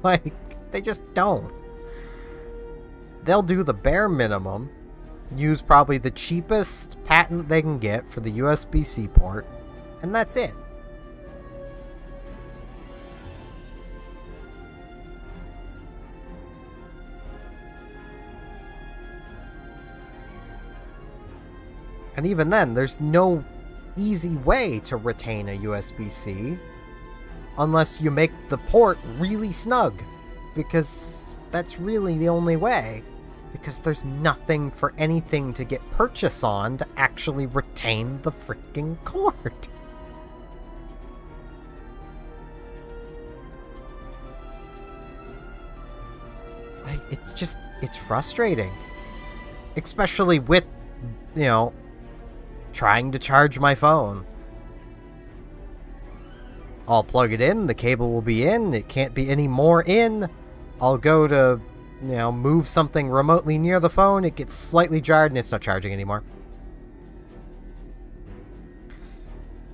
Like, they just don't. They'll do the bare minimum, use probably the cheapest patent they can get for the USB-C port, and that's it. And even then, there's no easy way to retain a USB-C unless you make the port really snug, because that's really the only way. Because there's nothing for anything to get purchase on to actually retain the freaking cord. It's frustrating. Especially with, you know, trying to charge my phone. I'll plug it in, the cable will be in, it can't be any more in. I'll go to, you know, move something remotely near the phone, it gets slightly jarred and it's not charging anymore.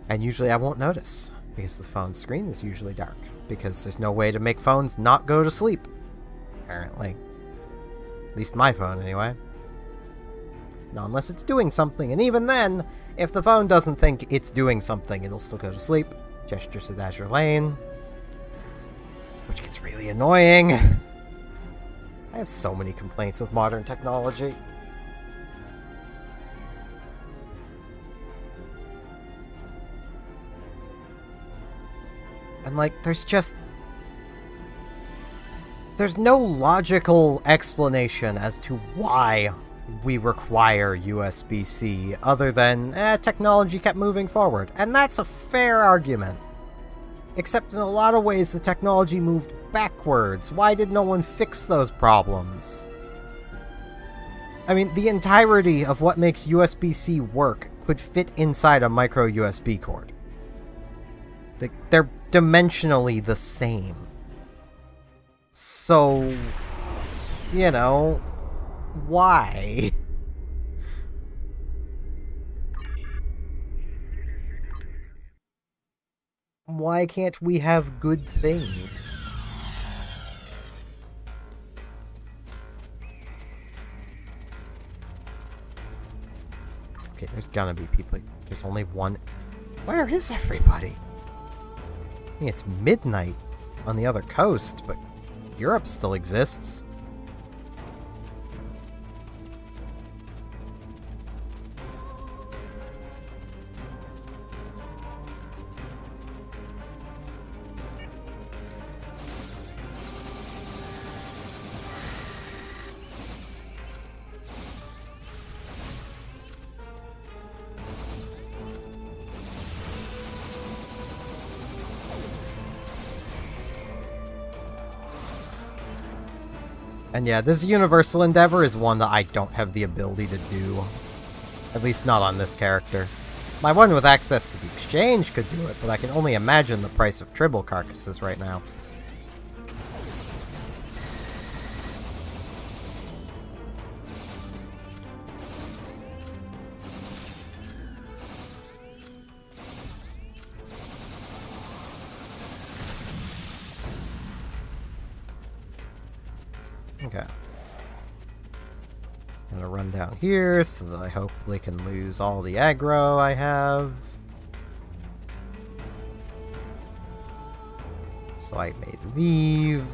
And usually I won't notice, because the phone screen is usually dark. Because there's no way to make phones not go to sleep. Apparently. At least my phone, anyway. Not unless it's doing something, and even then, if the phone doesn't think it's doing something, it'll still go to sleep. Gestures to Azure Lane. Which gets really annoying. I have so many complaints with modern technology. And like, there's no logical explanation as to why we require USB-C other than, technology kept moving forward. And that's a fair argument. Except in a lot of ways the technology moved backwards. Why did no one fix those problems? I mean, the entirety of what makes USB-C work could fit inside a micro USB cord. They're dimensionally the same. So, you know, why? Why can't we have good things? Okay, there's gonna be people. There's only one. Where is everybody? I mean, it's midnight on the other coast, but Europe still exists. And yeah, this Universal Endeavor is one that I don't have the ability to do. At least not on this character. My one with access to the exchange could do it, but I can only imagine the price of tribble carcasses right now. Okay. I'm gonna run down here so that I hopefully can lose all the aggro I have. So I may leave.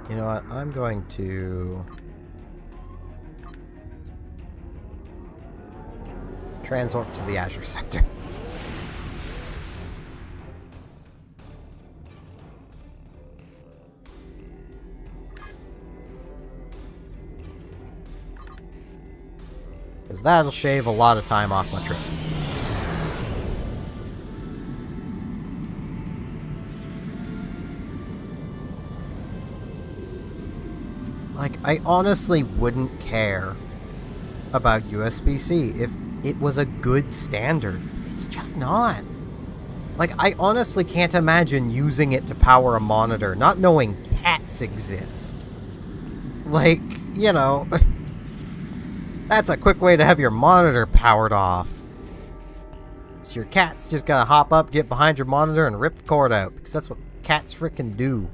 You know what? I'm going to transwarp to the Azure sector. Because that'll shave a lot of time off my trip. Like, I honestly wouldn't care about USB-C if it was a good standard. It's just not. Like, I honestly can't imagine using it to power a monitor, not knowing cats exist. Like, you know, that's a quick way to have your monitor powered off. So your cat's just gotta hop up, get behind your monitor, and rip the cord out, because that's what cats frickin' do.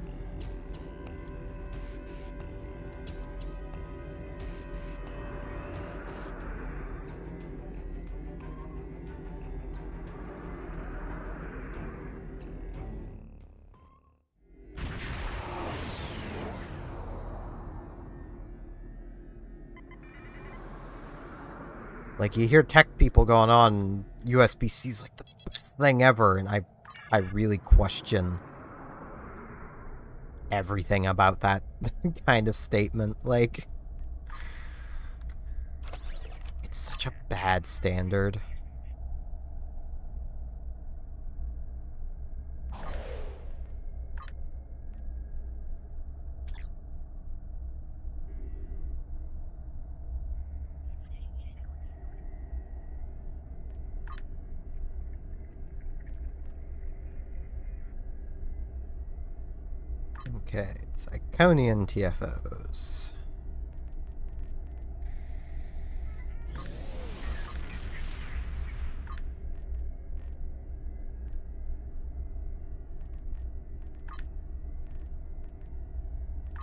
Like, you hear tech people going on, USB-C's like the best thing ever, and I really question everything about that kind of statement. Like, it's such a bad standard. Okay, it's Iconian TFOs.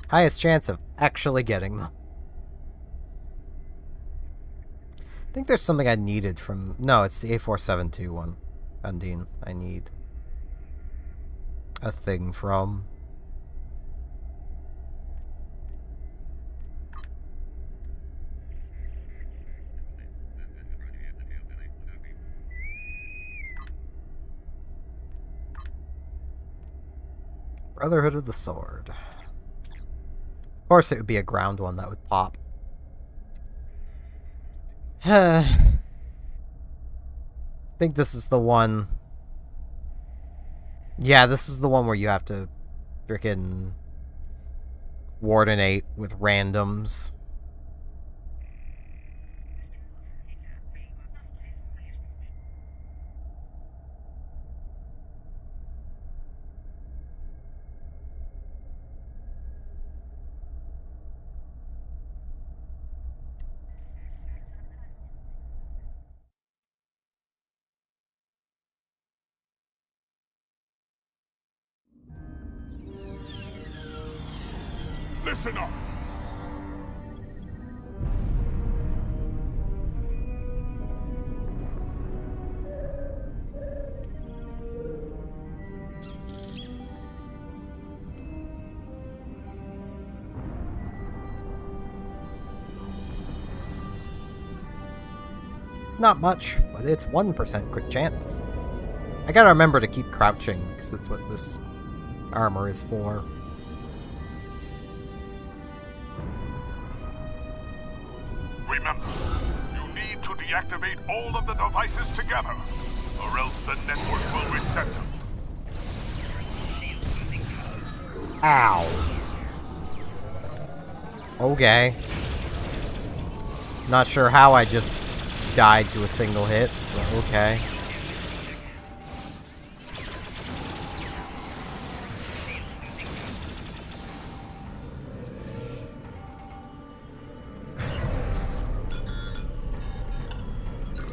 Highest chance of actually getting them. I think there's something I needed from... No, it's the A472 one. Undine, I need a thing from... Brotherhood of the Sword. Of course, it would be a ground one that would pop. I think this is the one. Yeah, this is the one where you have to frickin' coordinate with randoms. Listen up! It's not much, but it's 1% crit chance. I gotta remember to keep crouching, because that's what this armor is for. Remember, you need to deactivate all of the devices together, or else the network will reset them. Ow. Okay. Not sure how I just died to a single hit, but okay.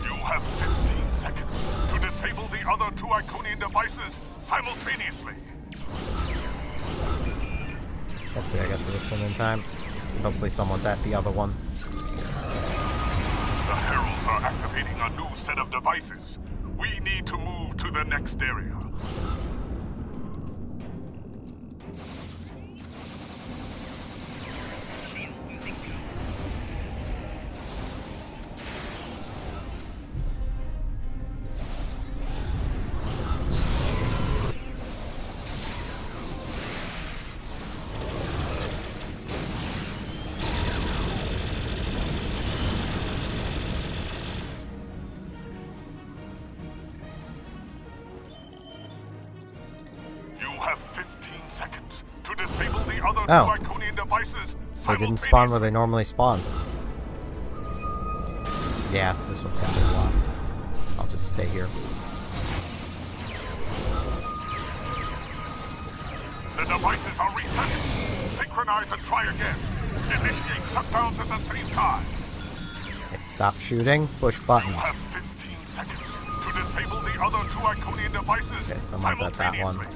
You have 15 seconds to disable the other two Iconian devices simultaneously. Hopefully I get to this one in time. Hopefully someone's at the other one. The Heralds are activating a new set of devices. We need to move to the next area. Have 15 seconds to disable the other two Iconian devices. They didn't spawn where they normally spawn. Yeah, this one's gonna be a loss. I'll just stay here. The devices are resetting. Synchronize and try again. Initiate shutdowns at the same time. Okay, stop shooting. Push button. You have 15 seconds to disable the other two Iconian devices. Okay, someone's at that one.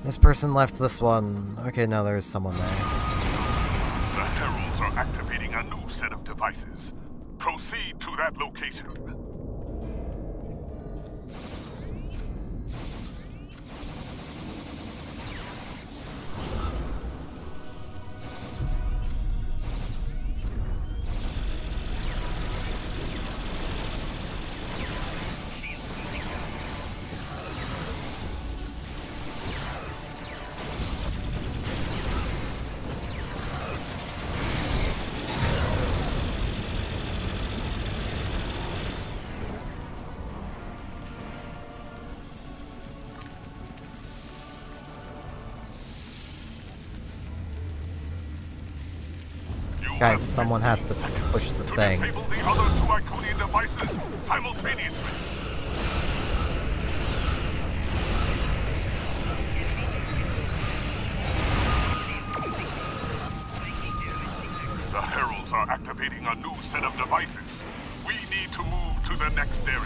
This person left this one. Okay, now there's someone there. The Heralds are activating a new set of devices. Proceed to that location. Guys, someone has to push the thing. Disable the other two Iconian devices simultaneously. The Heralds are activating a new set of devices. We need to move to the next area.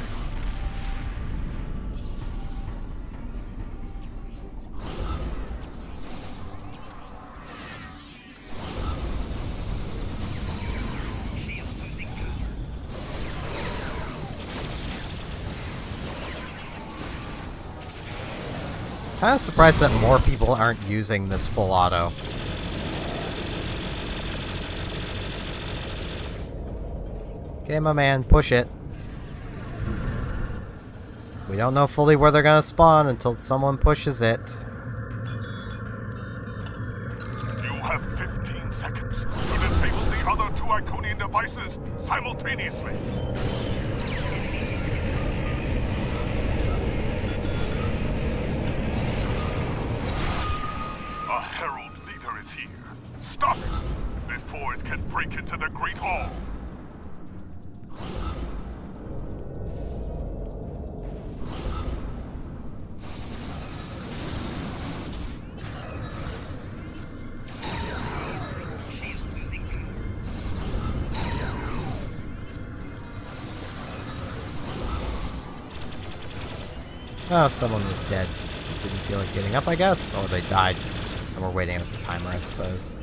Kinda surprised that more people aren't using this full auto. Okay, my man, push it. We don't know fully where they're gonna spawn until someone pushes it. seconds to disable the other 2 Iconian devices simultaneously. A Herald leader is here. Stop it before it can break into the Great Hall. Oh, someone was dead. Didn't feel like getting up, I guess? Or they died. And we're waiting at the timer, I suppose.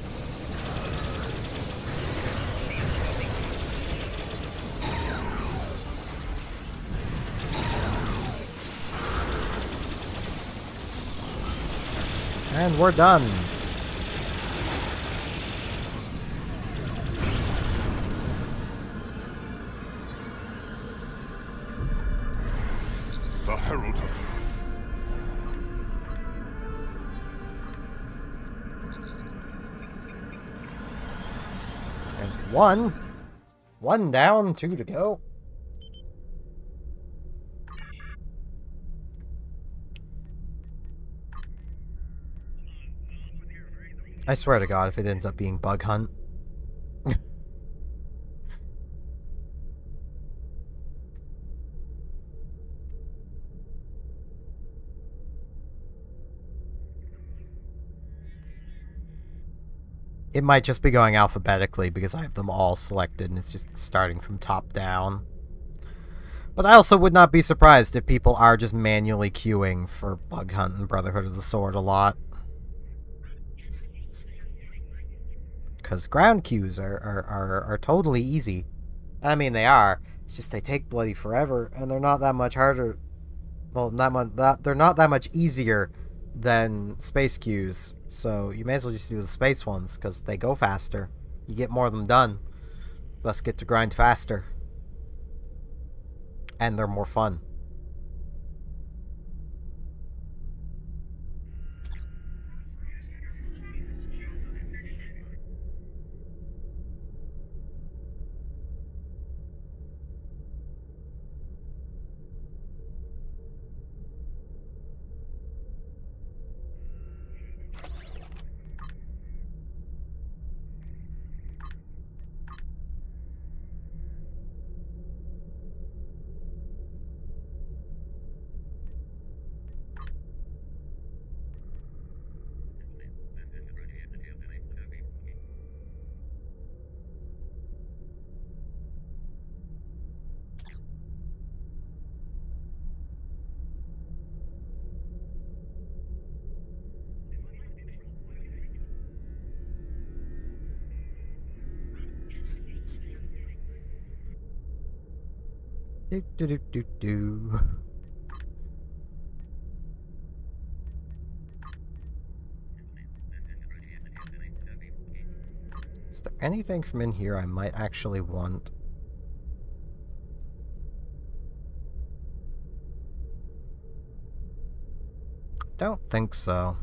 And we're done. The Herald of... There's one. One down, 2 to go. I swear to God, if it ends up being Bug Hunt. It might just be going alphabetically because I have them all selected and it's just starting from top down. But I also would not be surprised if people are just manually queuing for Bug Hunt and Brotherhood of the Sword a lot. Because ground queues are totally easy. I mean, they are. It's just they take bloody forever, and they're not that much harder. Well, they're not that much easier than space queues. So you may as well just do the space ones, because they go faster. You get more of them done. Thus get to grind faster. And they're more fun. Do do do do do. Is there anything from in here I might actually want? Don't think so.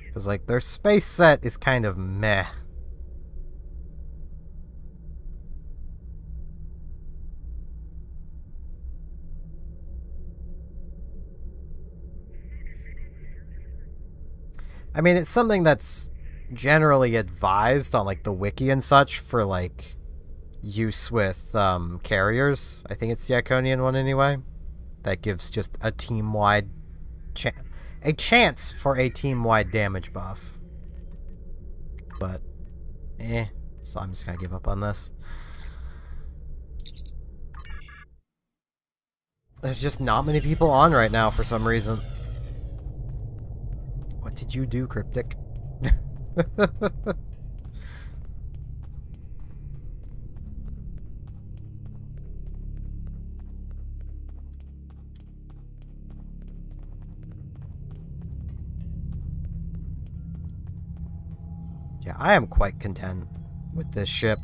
Because, like, their space set is kind of meh. I mean, it's something that's generally advised on, like, the wiki and such for, like, use with, carriers. I think it's the Iconian one anyway. That gives just a team-wide chance for a team-wide damage buff. But, so I'm just gonna give up on this. There's just not many people on right now for some reason. What did you do, Cryptic? Yeah, I am quite content with this ship.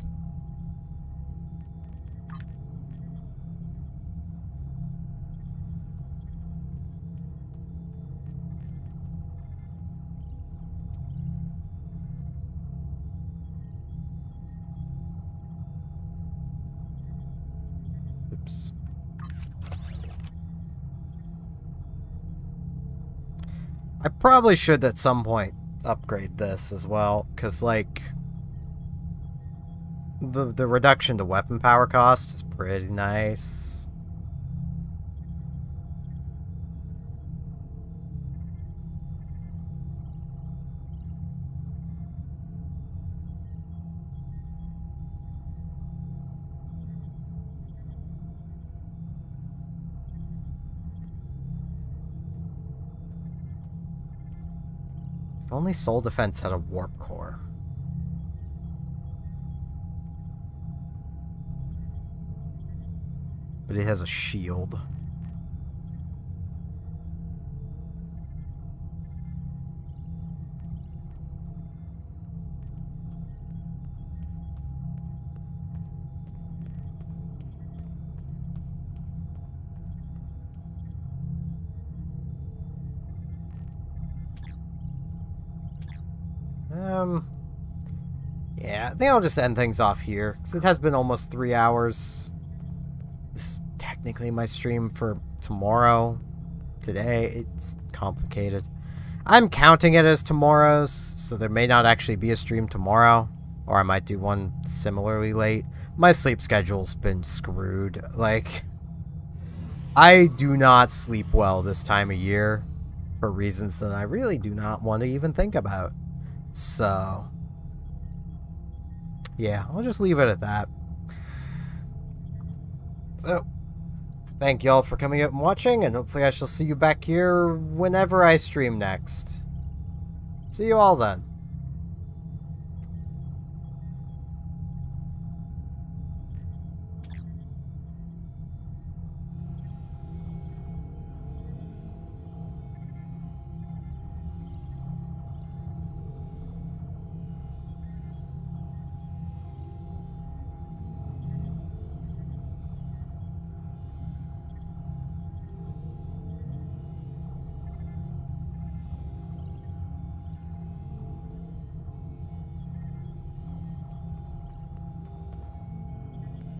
Oops. I probably should at some point upgrade this as well, because, like, the reduction to weapon power cost is pretty nice. If only Soul Defense had a warp core. But it has a shield. Yeah, I think I'll just end things off here, because it has been almost 3 hours. This is technically my stream for tomorrow. Today, it's complicated. I'm counting it as tomorrow's, so there may not actually be a stream tomorrow, or I might do one similarly late. My sleep schedule's been screwed. Like, I do not sleep well this time of year, for reasons that I really do not want to even think about. So, yeah, I'll just leave it at that. So, thank y'all for coming out and watching, and hopefully I shall see you back here whenever I stream next. See you all then.